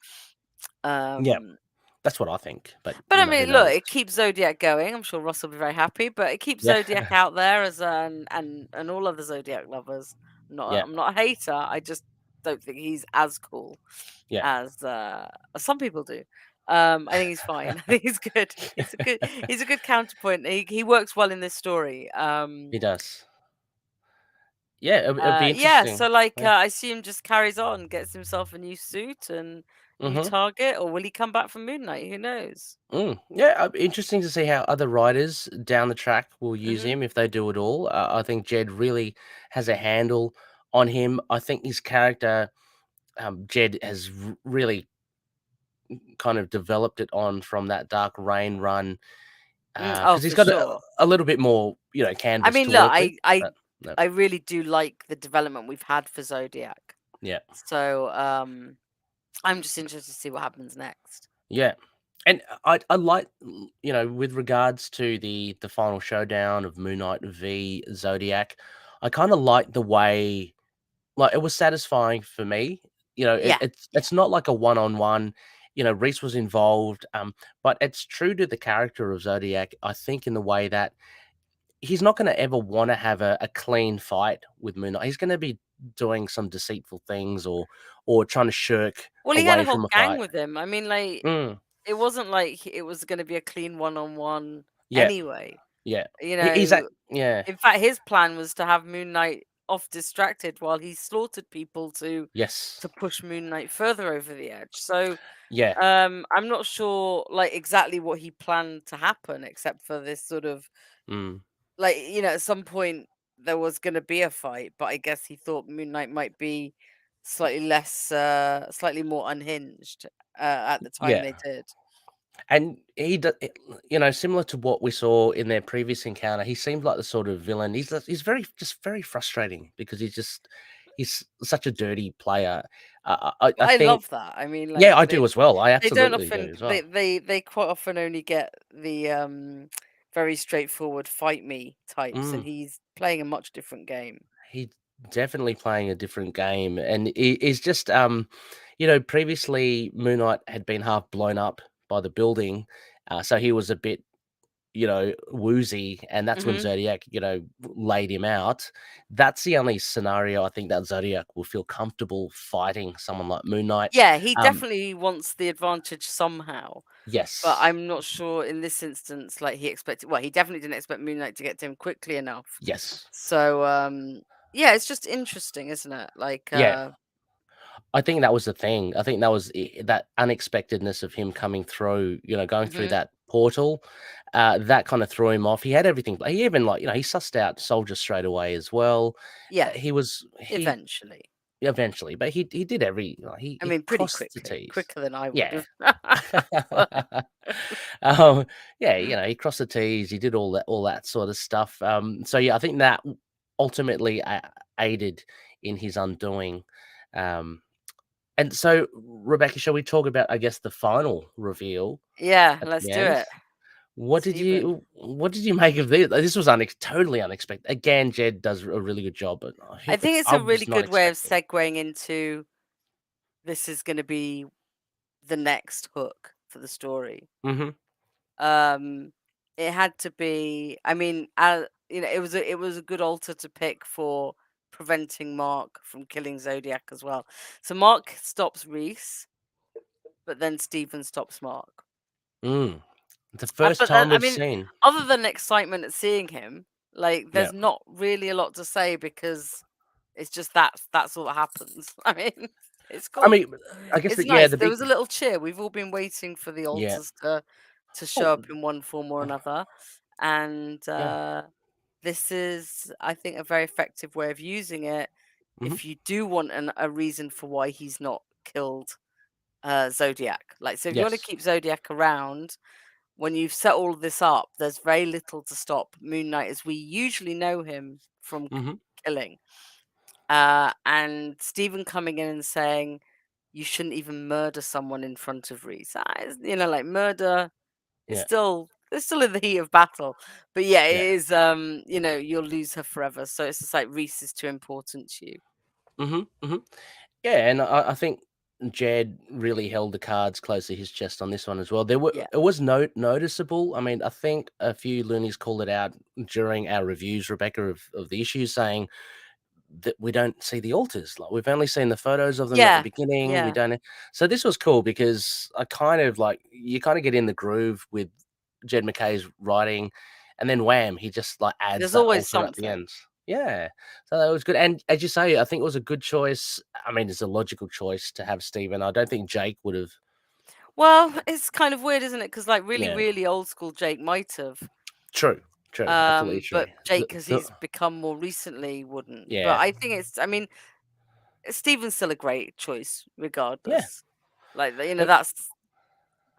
yeah. um That's what I think, but But I who mean, look, knows? it keeps Zodiac going. I'm sure Ross will be very happy. But it keeps Yeah, Zodiac out there as and all other Zodiac lovers. yeah, I'm not a hater. I just don't think he's as cool yeah. as some people do. I think he's fine. I think he's good. He's a good counterpoint. He works well in this story. He does. Yeah, it'll be Yeah, interesting. so like Yeah. I assume just carries on, gets himself a new suit and new Mhm. target, or will he come back from Moon Knight? Who knows? Yeah, interesting to see how other writers down the track will use Mhm. him if they do it all. I think Jed really has a handle on him. I think his character, Jed, has really kind of developed it on from that Dark Rain run Oh, because he's for got sure. a little bit more, I canvas mean, to look, work with. But no, I really do like the development we've had for Zodiac. yeah, So, I'm just interested to see what happens next. yeah, and I like with regards to the final showdown of Moon Knight v Zodiac, I kind of like the way. Like, it was satisfying for me. Yeah, yeah. It's not like a one-on-one, Reese was involved, but it's true to the character of Zodiac, I think, in the way that he's not gonna ever wanna have a clean fight with Moon Knight. He's gonna be doing some deceitful things or trying to shirk Well, he had a away whole from a gang fight. with him. I mean, like, Mm, it wasn't like it was going to be a clean one-on-one yeah, anyway. yeah. You He's at know, yeah, in fact, his plan was to have Moon Knight off distracted while he slaughtered people to yes, push Moon Knight further over the edge. So, yeah, I'm not sure like exactly what he planned to happen, except for this sort of mm, like at some point there was going to be a fight, but I guess he thought Moon Knight might be slightly more unhinged at the time yeah. they did. And similar to what we saw in their previous encounter, he seemed like the sort of villain. He's very frustrating because he's such a dirty player. I I think, love that. I mean, yeah, like I do as well. I they don't absolutely do often as well. they quite often only get the very straightforward fight me types, and Mm, he's playing a much different game. he's definitely playing a different game, and he's just previously Moon Knight had been half blown up by the building, so he was a bit woozy, and that's when Hmm. Zodiac, laid him out. That's the only scenario I think that Zodiac will feel comfortable fighting someone like Moon Knight. Yeah, he Um, definitely wants the advantage somehow, but yes, I'm not sure in this instance. Like he expected, well, he definitely didn't expect Moon Knight to get to him quickly enough. yes, So yeah, it's just interesting, isn't it? Like yeah. I think that was the thing. I think that was that unexpectedness of him coming through, going through mhm. that portal. That kind of threw him off. He had everything. He even he sussed out soldiers straight away as well. Yeah, He eventually. eventually, but he did I he mean, pretty crossed the quickly, T's. quicker than I would Yeah. have. But Yeah, he crossed the T's, he did all that sort of stuff. So yeah, I think that ultimately aided in his undoing. Um, and so, Rebecca, shall we talk about, I guess, the final reveal yeah, at let's the do end? it. Stephen. What did you make of this? This was totally unexpected. Again, Jed does a really good job, but I think it's I a really was not good way of expecting. segueing into this is going to be the next hook for the story. Hmm. Um, it had to be. I mean, it was a good altar to pick for preventing Mark from killing Zodiac as well. So Mark stops Reese, but then Stephen stops Mark. Mm. The first But then, time I we've mean, seen. other than excitement at seeing him, like, Yeah. there's not really a lot to say because it's just that's all that happens. I mean, it's I cool. mean, I guess It's that, yeah, nice. the There big. was a little cheer. We've all been waiting for the Yeah. altars to Oh, show up in one form or another, and yeah. this is, I think, a very effective way of using it. Mhm. If you do want a reason for why he's not killed Zodiac, like, so if you want to Yes. keep Zodiac around when you've set all of this up, there's very little to stop Moon Knight as we usually know him from Mhm. killing. And Stephen coming in and saying, you shouldn't even murder someone in front of Reese. Like murder is Yeah. still in the heat of battle. But yeah, it Yeah. is you'll lose her forever. So it's just like Reese is too important to you. Mhm. Mhm. Yeah, and I think Jed really held the cards close to his chest on this one as well. Yeah. It was noticeable. I mean, I think a few loonies called it out during our reviews, Rebecca, of the issue, saying that we don't see the alters. Like, we've only seen the photos of them at the Yeah, beginning. We yeah. don't. So this was cool because I kind of like you kind of get in the groove with Jed MacKay's writing, and then wham, he just like adds There's that always alter at the something. end. Yeah, so that was good. And as you say, I think it was a good choice. I mean, it's a logical choice to have Steven. I don't think Jake would have. Well, it's kind of weird, isn't it? Because like really, Yeah, really old school Jake might have. true, true, absolutely true. But Jake, as The he's become more recently, wouldn't. But yeah, I think I mean, Stephen's still a great choice, yeah. regardless. Like, And that's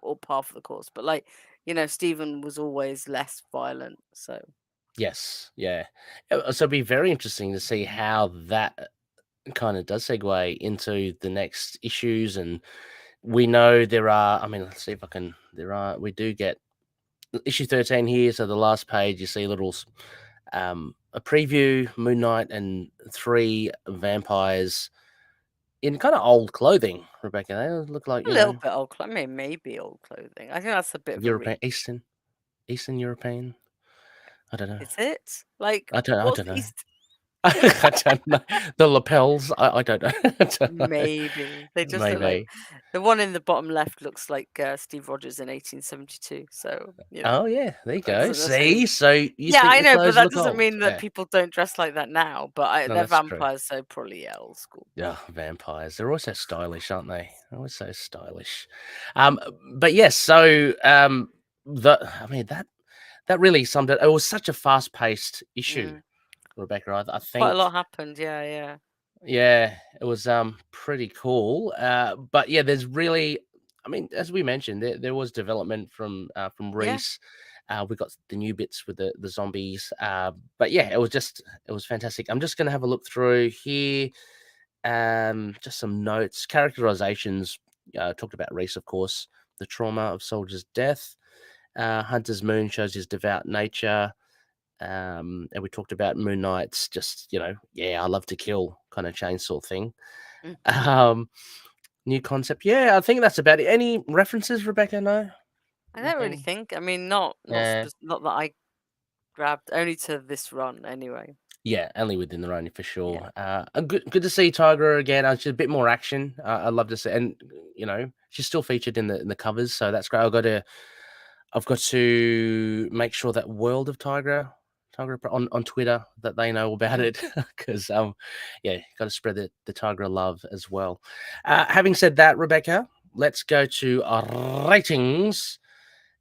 all par for the course. But like, Stephen was always less violent. So yes, yeah. So it'd be very interesting to see how that kind of does segue into the next issues. And we know there are, I mean, let's see if I can, we do get issue 13 here. So the last page, you see a preview, Moon Knight and 3 vampires in kind of old clothing, Rebecca. They look like, a little bit old. I mean, maybe old clothing. I think that's a bit of a reach. European, Eastern European. I don't know. Is it like I what's don't know. East? I don't know. The lapels, I don't know. I don't know. Maybe they just look like Maybe. the one in the bottom left looks like Steve Rogers in 1872. So Oh, yeah, there you go. that's the See? So you Yeah, think I the know, but clothes that look doesn't old. mean that Yeah. people don't dress like that now. But No, they're that's true. vampires, so probably old school. Yeah, vampires. They're always so stylish, aren't they? They're always so stylish. But yes, so I mean that really summed it. It was such a fast-paced issue, Mm. Rebecca. I Quite a think lot happened. Yeah, yeah, yeah, it was pretty cool. But yeah, there's really, I mean, as we mentioned, there was development from yeah. Reese. We got the new bits with the zombies. But yeah, it was fantastic. I'm just gonna have a look through here. Just some notes, characterizations. Talked about Reese, of course, the trauma of Soldier's death. Hunter's Moon shows his devout nature. And we talked about Moon Knight's just, yeah, I love to kill kind of chainsaw thing. Mhm. Um, New concept. Yeah, I think that's about it. Any references, Rebecca? No? I don't really Nothing? think. I mean, not that I grabbed only to this run anyway. Yeah, only within the running for Yeah. sure. Good to see Tigra again. She's a bit more action. I love to see, and she's still featured in the covers, so that's great. I've got to make sure that World of Tigra on Twitter that they know about Mhm. it because yeah, got to spread the Tigra love as well. Having said that, Rebecca, let's go to our ratings.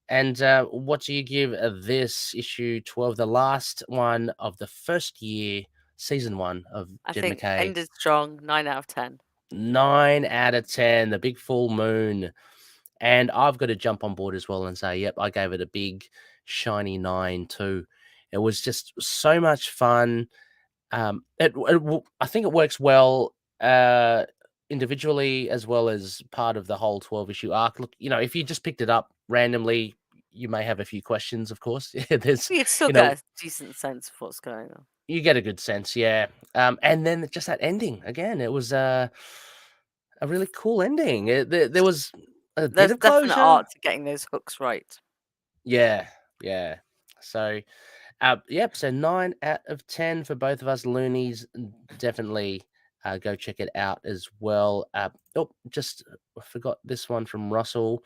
And what do you give this issue 12, the last one of the first year, season 1 of I Jed think MacKay? ended strong. 9 out of 10. 9 out of 10, the big full moon. And I've got to jump on board as well and say, yep, I gave it a big shiny 9 too. It was just so much fun. I think it works well individually as well as part of the whole 12 issue arc. Look, if you just picked it up randomly, you may have a few questions, of course. There's, You'd still you know, get a decent sense of what's going on. you get a good sense, yeah. And then just that ending again, it was a really cool ending. There was a bit There's of definite closure. art to getting those hooks right. Yeah, yeah. So, yep. So 9 out of 10 for both of us loonies. Definitely go check it out as well. Just I forgot this one from Russell.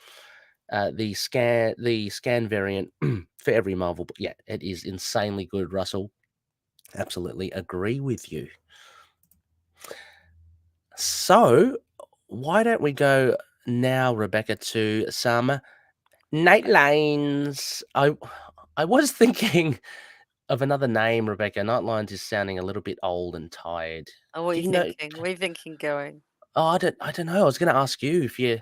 The scan variant for every Marvel book. Yeah, it is insanely good, Russell. Absolutely agree with you. So, why don't we go now, Rebecca, to some night lines? I was thinking of another name, Rebecca. Nightlines is sounding a little bit old and tired. And what are Do you you know? thinking? Where are you thinking going? Oh, I don't know. I was going to ask you if you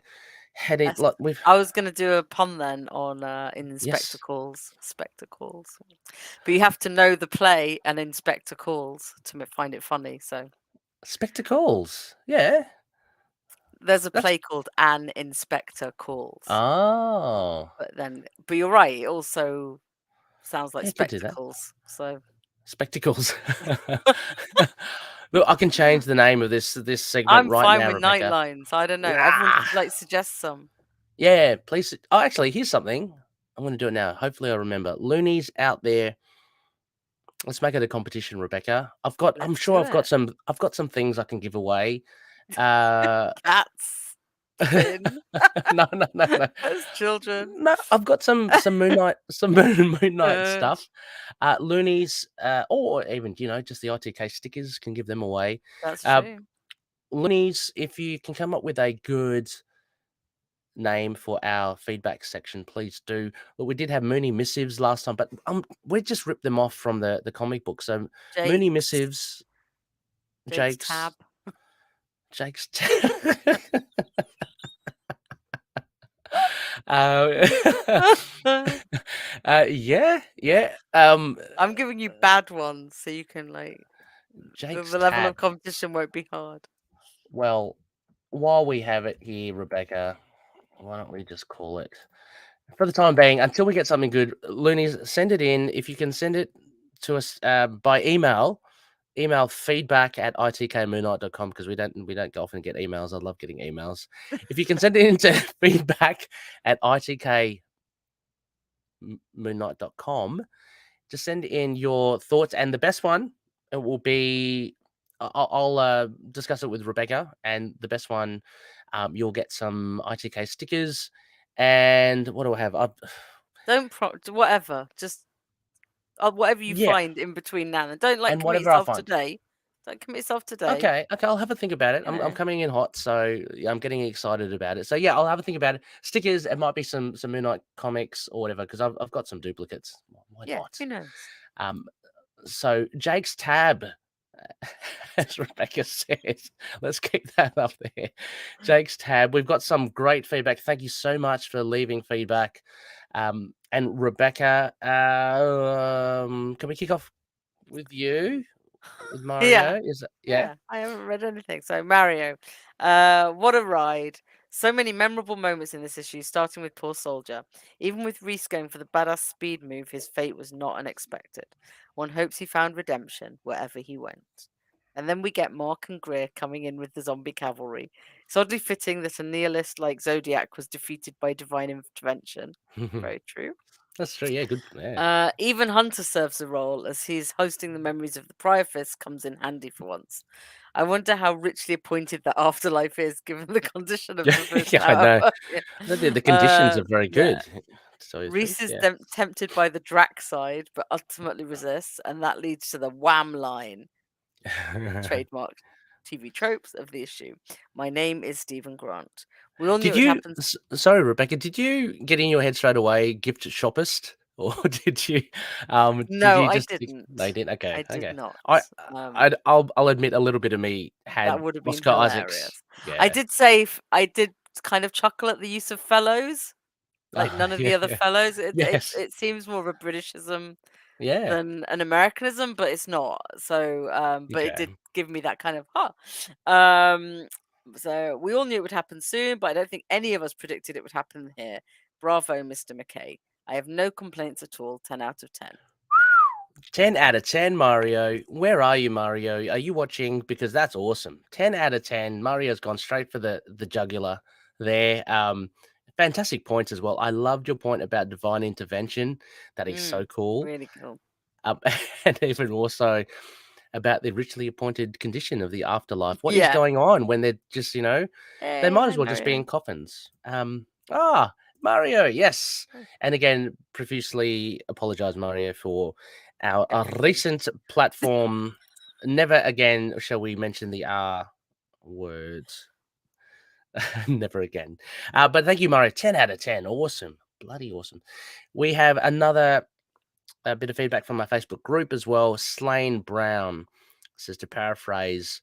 had it. Yes. Like we've I was gonna do a pun then on in yes, spectacles, but you have to know the play and in spectacles to find it funny. So spectacles. Yeah, there's a that's play called An Inspector Calls, oh but you're right. It also sounds like yeah, could do that. spectacles. So Spectacles. Look, I can change the name of this segment I'm right fine now, with night Rebecca. lines. I don't know. Everyone Ah, should suggest some. yeah, please. Oh, actually, here's something. I'm going to do it now. Hopefully, I remember. Loonies out there, Let's make it a competition, Rebecca. I'm Let's sure do I've got it. some things I can give away. Uh, Cats, Finn, no, no, no, no. as children. No, I've got some Moon Knight, Moon Knight stuff. Loonies, or even, just the ITK stickers, can give them away. That's Uh, true. Loonies, if you can come up with a good name for our feedback section, please do. But we did have Mooney missives last time, but we just ripped them off from the comic book. So Mooney Jake's missives, Jake's, tab. Jake's. uh, yeah, yeah. I'm giving you bad ones so you can Jake's the level of tab. competition won't be hard. Well, while we have it here, Rebecca, why don't we just call it for the time being until we get something good? Loonies, send it in. If you can send it to us by email feedback@itkmoonlight.com, because we don't often get emails. I love getting emails. If you can send it into feedback@itkmoonlight.com, just send in your thoughts, and the best one, it will be I'll discuss it with Rebecca, and the best one, you'll get some ITK stickers. And what do I have? Don't whatever. Just whatever you Yeah, find in between now and don't and commit whatever I yourself find. today. Don't commit yourself today. Okay, I'll have a think about it. You I'm know. coming in hot, so yeah, I'm getting excited about it. So yeah, I'll have a think about it. Stickers, it might be some Moon Knight comics or whatever, because I've got some duplicates. Why Yeah, not? who knows? Um, so Jake's tab, as Rebecca says, let's keep that up there. Jake's tab. We've got some great feedback. Thank you so much for leaving feedback. And Rebecca, can we kick off with you? With Yeah. Mario? Is that yeah? Yeah, I haven't read anything. So Mario, what a ride! So many memorable moments in this issue, starting with poor soldier. Even with Reese going for the badass speed move, his fate was not unexpected. One hopes he found redemption wherever he went. And then we get Mark and Greer coming in with the zombie cavalry. It's oddly fitting that a nihilist like Zodiac was defeated by divine intervention. Very true. That's true. Yeah, good. Yeah. Even Hunter serves a role, as he's hosting the memories of the prior fist comes in handy for once. I wonder how richly appointed that afterlife is, given the condition of the fist. Yeah, I know. Yeah. The conditions are very Yeah. good. So it's Reese is yeah. tempted by the Drac side, but ultimately resists, and that leads to the wham line, trademark TV tropes of the issue. My name is Stephen Grant. We all knew Did it would you? happen. Sorry, Rebecca. Did you get in your head straight away? Gift shoppist, or did you? Did No, you I just? didn't. They did. Okay. I did Okay. not. I. Um, I'll admit a little bit of me That had would have been Oscar Isaac's. hilarious. I Yeah. did say I did kind of chuckle at the use of fellows, like Oh, none of the yeah. other Yeah. fellows. It it Yes. it seems more of a Britishism Yeah. than an Americanism, but it's not. So, but it Okay. did give me that kind of Um, so we all knew it would happen soon, but I don't think any of us predicted it would happen here. Bravo, Mr. MacKay. I have no complaints at all. 10 out of 10. 10 out of 10, Mario. Where are you, Mario? Are you watching? Because that's awesome. 10 out of 10. Mario's gone straight for the jugular there. Fantastic points as well. I loved your point about divine intervention. That is so cool. Really cool. Um, and even more so about the richly appointed condition of the afterlife. What is Yeah. going on when they're just, they Hey, might hi as well just be Mario. in coffins. Mario, yes. And again, profusely apologize, Mario, for our Everything. recent platform. Never again shall we mention the R words. Never again. But thank you, Mario. 10 out of 10. Awesome. Bloody awesome. We have another bit of feedback from my Facebook group as well. Slane Brown says, to paraphrase,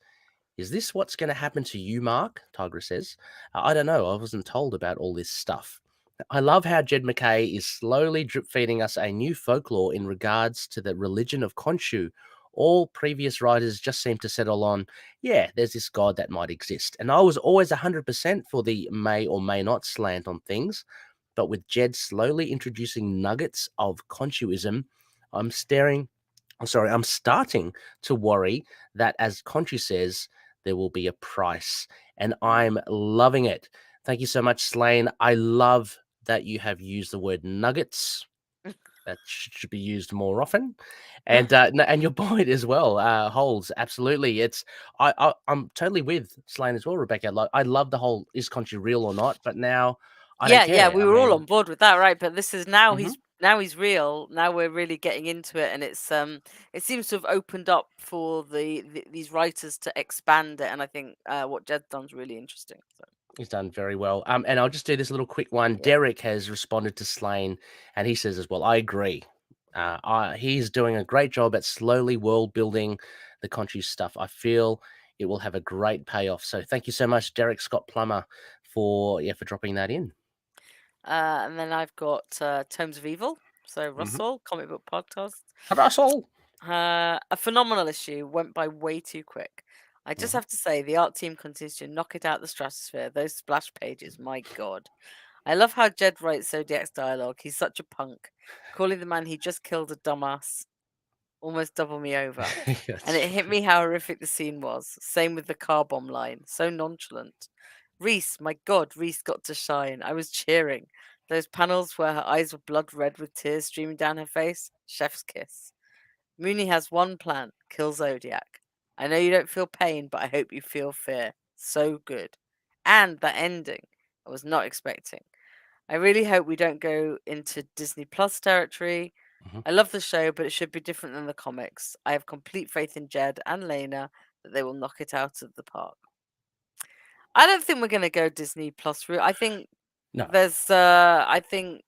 is this what's going to happen to you, Mark? Tigra says. I don't know. I wasn't told about all this stuff. I love how Jed MacKay is slowly drip feeding us a new folklore in regards to the religion of Khonshu. All previous writers just seem to settle on, yeah, there's this god that might exist. And I was always 100% for the may or may not slant on things. But with Jed slowly introducing nuggets of Khonshuism, I'm starting to worry that, as Khonshu says, there will be a price. And I'm loving it. Thank you so much, Slane. I love that you have used the word nuggets. that should be used more often. And and your point as well holds absolutely. I'm totally with Slane as well, Rebecca. Like I love the whole is Conchi real or not, but now I don't Yeah, care. we I were all mean, on board with that, right? But this is now mhm, he's real. Now we're really getting into it, and it seems to have opened up for these writers to expand it. And I think what Jed's done is really interesting. So he's done very well. And I'll just do this little quick one. yeah. Derek has responded to Slane, and he says as well, I agree. He's doing a great job at slowly world building the Conchi stuff. I feel it will have a great payoff. So thank you so much, Derek Scott Plummer, for dropping that in. And then I've got Tomes of Evil. So Mm-hmm. Russell, comic book podcast. Russell. A phenomenal issue, went by way too quick. I just Mm-hmm. have to say, the art team continues to knock it out the stratosphere. Those splash pages, my god. I love how Jed writes Zodiac's dialogue. He's such a punk. Calling the man he just killed a dumbass almost doubled me over. And That's it hit true. me how horrific the scene was. Same with the car bomb line. So nonchalant. Reese, my god, Reese got to shine. I was cheering. Those panels where her eyes were blood red with tears streaming down her face. Chef's kiss. Mooney has one plan: kill Zodiac. I know you don't feel pain, but I hope you feel fear. So good. And that ending, I was not expecting. I really hope we don't go into Disney Plus territory. Mhm. I love the show, but it should be different than the comics. I have complete faith in Jed and Lena that they will knock it out of the park. I don't think we're going to go Disney Plus route. I think No. there's, the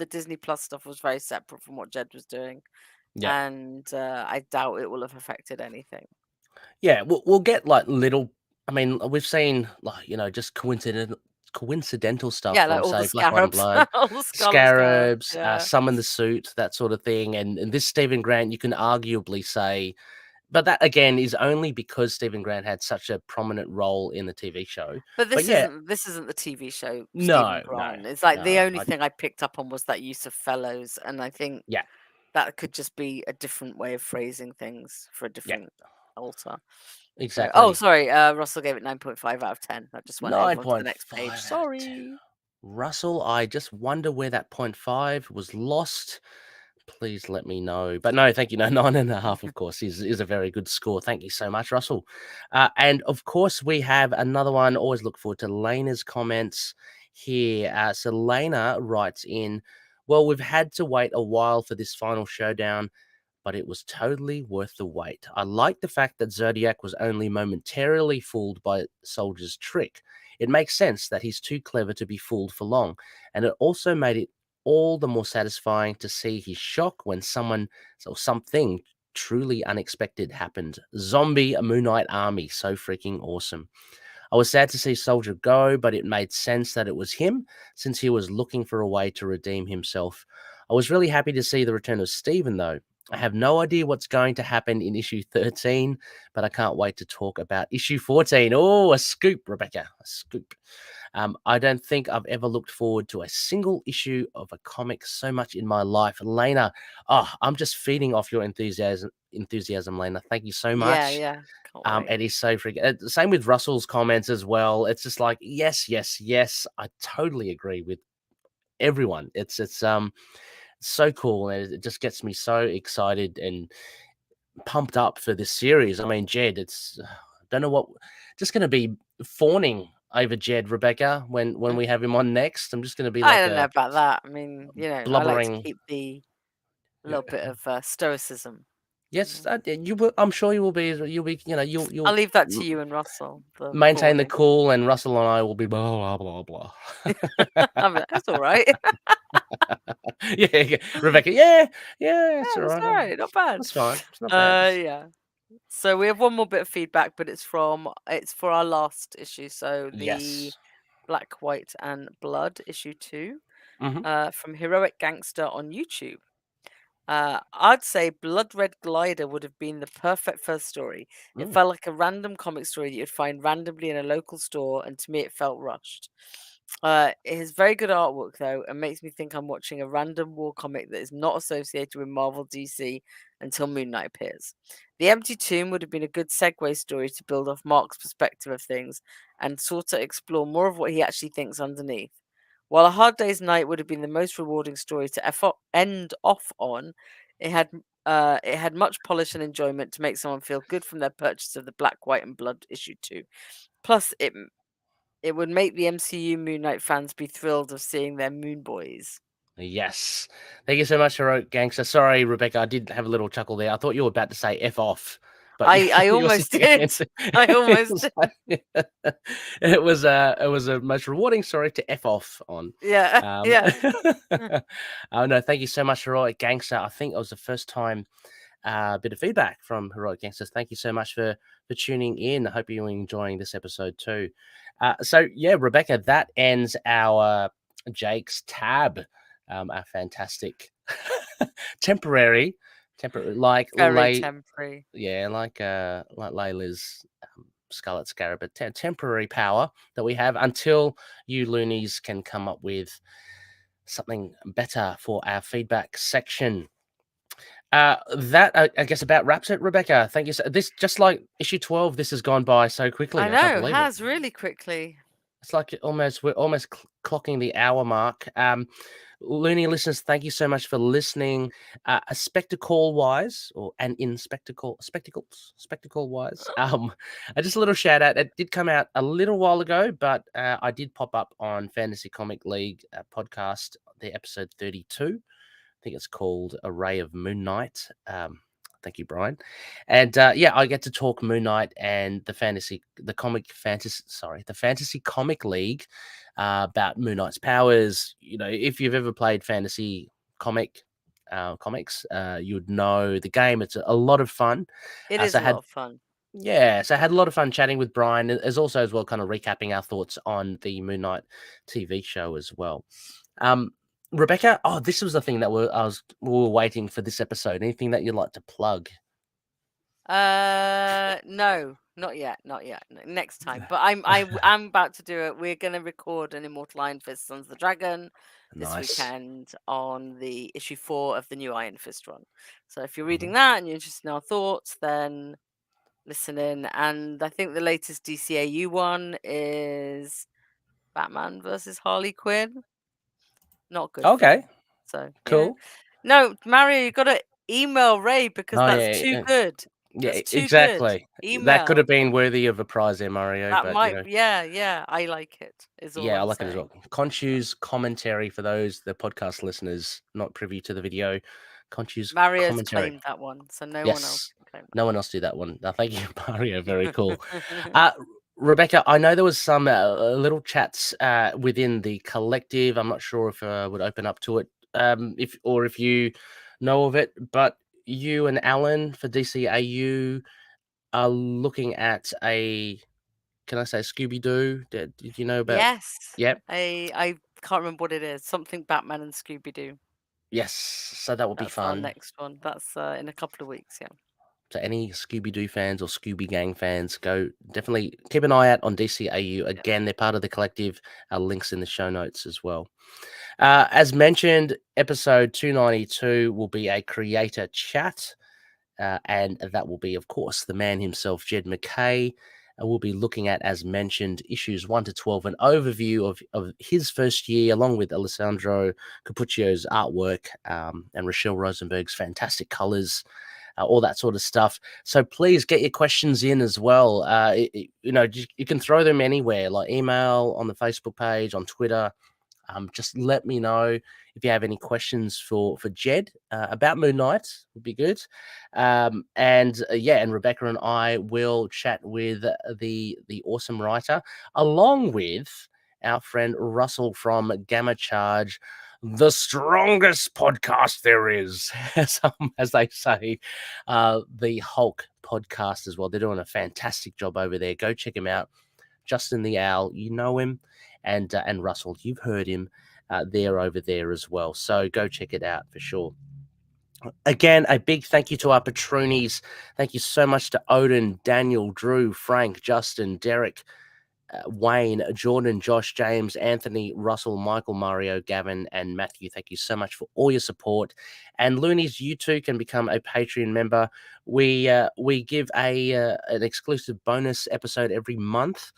Disney Plus stuff was very separate from what Jed was doing, Yeah. and I doubt it will have affected anything. Yeah. We'll get like little. I mean, we've seen like just coincidental stuff Yeah, from like all the say Black, White, and scarabs, Blood, all the scarlet scarabs. Scarabs, Yeah, Summon the Suit, that sort of thing. And this Stephen Grant, you can arguably say, but that again is only because Stephen Grant had such a prominent role in the TV show. but But yeah, this isn't the TV show Stephen no, no, Grant. It's like the no. only thing I picked up on was that use of fellows, and I think Yeah, that could just be a different way of phrasing things for a yeah, different altar. So, oh, exactly. sorry, Russell gave it 9.5 out of 10. That just went over onto the next page. 9.5 out of 10. Sorry. Russell, I just wonder where that point 0.5 was lost. Please let me know. But no, thank you. No, 9.5, of course, is a very good score. Thank you so much, Russell. And of course, we have another one. Always look forward to Lena's comments here. So Lena writes in, well, we've had to wait a while for this final showdown, but it was totally worth the wait. I like the fact that Zodiac was only momentarily fooled by Soldier's trick. It makes sense that he's too clever to be fooled for long, and it also made it all the more satisfying to see his shock when something truly unexpected happened. Zombie Moon Knight army, so freaking awesome. I was sad to see Soldier go, but it made sense that it was him since he was looking for a way to redeem himself. I was really happy to see the return of Steven, though. I have no idea what's going to happen in issue 13, but I can't wait to talk about issue 14. Oh, a scoop, Rebecca, a scoop. I don't think I've ever looked forward to a single issue of a comic so much in my life. Lena, oh, I'm just feeding off your enthusiasm, Lena. Thank you so Yeah, much. yeah. Can't wait. It is so freaking. Same with Russell's comments as well. It's just like yes, yes, yes. I totally agree with everyone. It's so cool, and it just gets me so excited and pumped up for this series. I mean, Jed, it's don't know what, just going to be fawning over Jed, Rebecca, when Mm. we have him on next. I'm just going to be I like don't know a about that. I mean, I like to blubbering. keep the Yeah. little bit of stoicism. Yes, you will. I'm sure you will be. You'll be. I'll You'll leave that to you and Russell, the maintain the fawning. cool, and Russell and I will be blah blah blah blah. I mean, that's all right. Yeah, yeah, Rebecca. Yeah, yeah, it's Yeah, all that's right. all right. Not bad. That's fine. It's not bad. Yeah. So we have one more bit of feedback, but it's for our last issue. So the Yes. Black, White, and Blood issue 2, Hmm. from Heroic Gangster on YouTube. I'd say Blood Red Glider would have been the perfect first story. It Mm. felt like a random comic story that you'd find randomly in a local store, and to me, it felt rushed. It has very good artwork though, and makes me think I'm watching a random war comic that is not associated with Marvel DC until Moon Knight appears. The Empty Tomb would have been a good segue story to build off Mark's perspective of things and sort of explore more of what he actually thinks underneath. While A Hard Day's Night would have been the most rewarding story to end off on, it had much polish and enjoyment to make someone feel good from their purchase of the Black, White, and Blood issue 2. Plus, it would make the MCU Moon Knight fans be thrilled of seeing their Moon Boys. Yes. Thank you so much, Heroic Gangster. Sorry, Rebecca, I did have a little chuckle there. I thought you were about to say F off. But I almost did. I almost did. It was a most rewarding story to F off on. Yeah, yeah. Oh no, thank you so much, Heroic Gangster. I think it was the first time bit of feedback from Heroic Gangsters. Thank you so much for tuning in. I hope you're enjoying this episode too. So yeah, Rebecca, that ends our Jake's tab. Our fantastic temporary, like Very temporary. Yeah, like Layla's Scarlet Scarab, but temporary power that we have until you loonies can come up with something better for our feedback section. That I guess about wraps it, Rebecca. Thank you. This just like issue 12. This has gone by so quickly. I I can't know, believe has it. really quickly. It's like we're almost clocking the hour mark. Looney listeners, thank you so much for listening. A spectacle wise, spectacle wise. Just a little shout out. It did come out a little while ago, but I did pop up on Fantasy Comic League podcast, the episode 32. I think it's called Array of Moon Knight. Thank you, Brian. And yeah, I get to talk Moon Knight and the Fantasy Comic League about Moon Knight's powers. You know, if you've ever played fantasy comics, you would know the game. It's a lot of fun. It is a lot of fun. Yeah, so I had a lot of fun chatting with Brian, as also as well, kind of recapping our thoughts on the Moon Knight TV show as well. Rebecca, this was the thing that we were waiting for this episode. Anything that you'd like to plug? No, not yet. Next time. But I'm about to do it. We're gonna record an Immortal Iron Fist Sons of the Dragon this weekend on the issue 4 of the new Iron Fist run. So if you're reading that and you're interested in our thoughts, then listen in. And I think the latest DCAU one is Batman versus Harley Quinn. Not good. Okay. Film. So cool. No, Mario, you gotta email Ray because that's too good. Yeah, that's too exactly. Good. Email. That could have been worthy of a prize there, Mario. That but, might, yeah. I like it. I like it as well. Conchu's commentary for those the podcast listeners not privy to the video. Conchu's Mario's commentary. claimed that one, so no one else can claim that. No one else do that one. No, thank you, Mario. Very cool. Rebecca, I know there was some little chats within the collective. I'm not sure if I would open up to it, if you know of it, but you and Alan for DCAU are looking at can I say Scooby-Doo? Did you know about? Yes. Yep. I can't remember what it is. Something Batman and Scooby-Doo. Yes. So that will be fun. Our next one. That's in a couple of weeks. Yeah. So any Scooby-Doo fans or Scooby Gang fans, go definitely keep an eye out on DCAU. Again, they're part of the collective. Links in the show notes as well. As mentioned, episode 292 will be a creator chat. And that will be, of course, the man himself, Jed MacKay. We'll be looking at, as mentioned, issues 1 to 12, an overview of his first year, along with Alessandro Cappuccio's artwork and Rochelle Rosenberg's fantastic colors. All that sort of stuff. So please get your questions in as well. You can throw them anywhere, like email, on the Facebook page, on Twitter. Just let me know if you have any questions for Jed about Moon Knight. Would be good. And Rebecca and I will chat with the awesome writer, along with our friend Russell from Gamma Charge, the strongest podcast there is, as they say, the Hulk podcast as well. They're doing a fantastic job over there. Go check him out. Justin the Owl, you know him, and Russell, you've heard him. They're over there as well. So go check it out for sure. Again, a big thank you to our patroonies. Thank you so much to Odin, Daniel, Drew, Frank, Justin, Derek, Wayne, Jordan, Josh, James, Anthony, Russell, Michael, Mario, Gavin, and Matthew. Thank you so much for all your support. And Loonies, you too can become a Patreon member. We give an exclusive bonus episode every month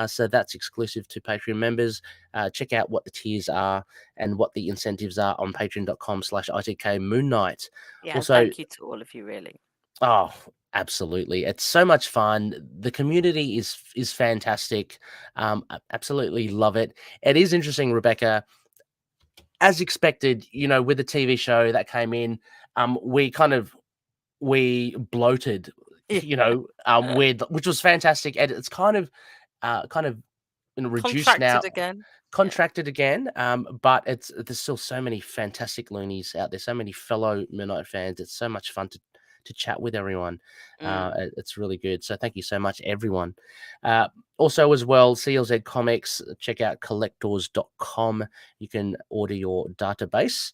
So that's exclusive to Patreon members. Check out what the tiers are and what the incentives are on patreon.com/ITK Moon Knight. Yeah, Also, thank you to all of you, really. oh, absolutely. It's so much fun. The community is fantastic. Absolutely love it. It is interesting, Rebecca. As expected, with the TV show that came in, we bloated, Yeah. which was fantastic, and it's kind of reduced now, Contracted again. Yeah. contracted again. But there's still so many fantastic loonies out there, so many fellow Midnight fans. It's so much fun to chat with everyone. It's really good. So thank you so much, everyone. Also, as well, CLZ Comics, check out collectors.com. You can order your database.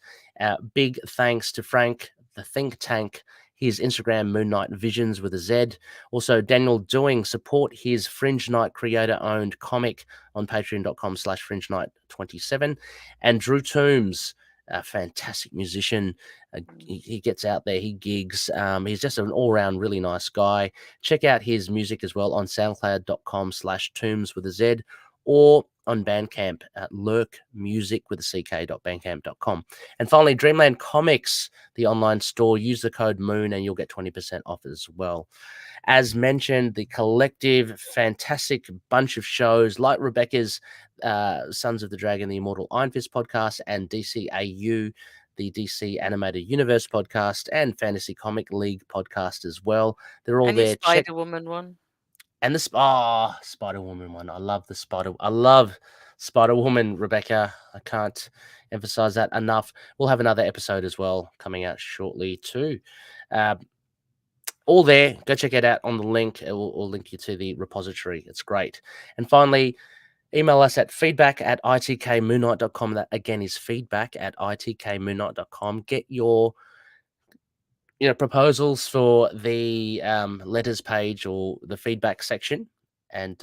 Big thanks to Frank, the think tank. His Instagram, Moon Knight Visions with a Z. Also, Daniel Doing, support his Fringe Knight creator-owned comic on patreon.com/Fringe Knight 27. And Drew Toombs, a fantastic musician. He gets out there, he gigs. He's just an all-round really nice guy. Check out his music as well on soundcloud.com/Toombs with a Z, or on Bandcamp at lurkmusic with a ck.bandcamp.com. And finally, Dreamland Comics, the online store. Use the code MOON and you'll get 20% off as well. As mentioned, the collective, fantastic bunch of shows like Rebecca's Sons of the Dragon, the Immortal Iron Fist podcast, and DCAU, the DC Animated Universe podcast, and Fantasy Comic League podcast as well. They're all And your there. Spider-Woman one. And the Spider-Woman one. I love Spider-Woman, Rebecca. I can't emphasize that enough. We'll have another episode as well coming out shortly too. All there. Go check it out on the link. It will link you to the repository. It's great. And finally, email us at feedback@itkmoonnight.com. That again is feedback@itkmoonnight.com. Get your proposals for the letters page or the feedback section, and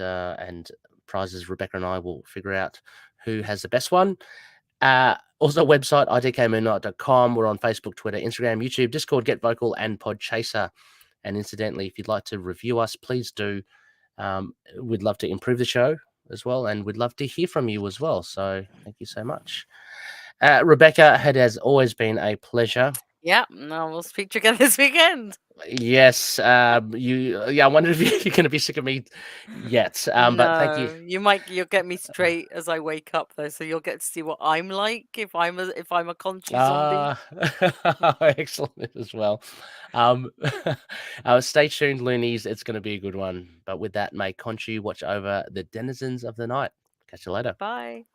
prizes. Rebecca and I will figure out who has the best one. Also, website itkmoonnight.com. We're on Facebook, Twitter, Instagram, YouTube, Discord, Get Vocal, and Podchaser. And incidentally, if you'd like to review us, please do. We'd love to improve the show as well, and we'd love to hear from you as well. So thank you so much. Rebecca, it has always been a pleasure. Yeah, no, we'll speak to you again this weekend. Yes, I wondered if you're going to be sick of me yet. But thank you. You'll get me straight as I wake up though, so you'll get to see what I'm like if I'm a Conchu zombie. Excellent as well. Stay tuned, loonies. It's going to be a good one. But with that, may Conchu watch over the denizens of the night. Catch you later. Bye.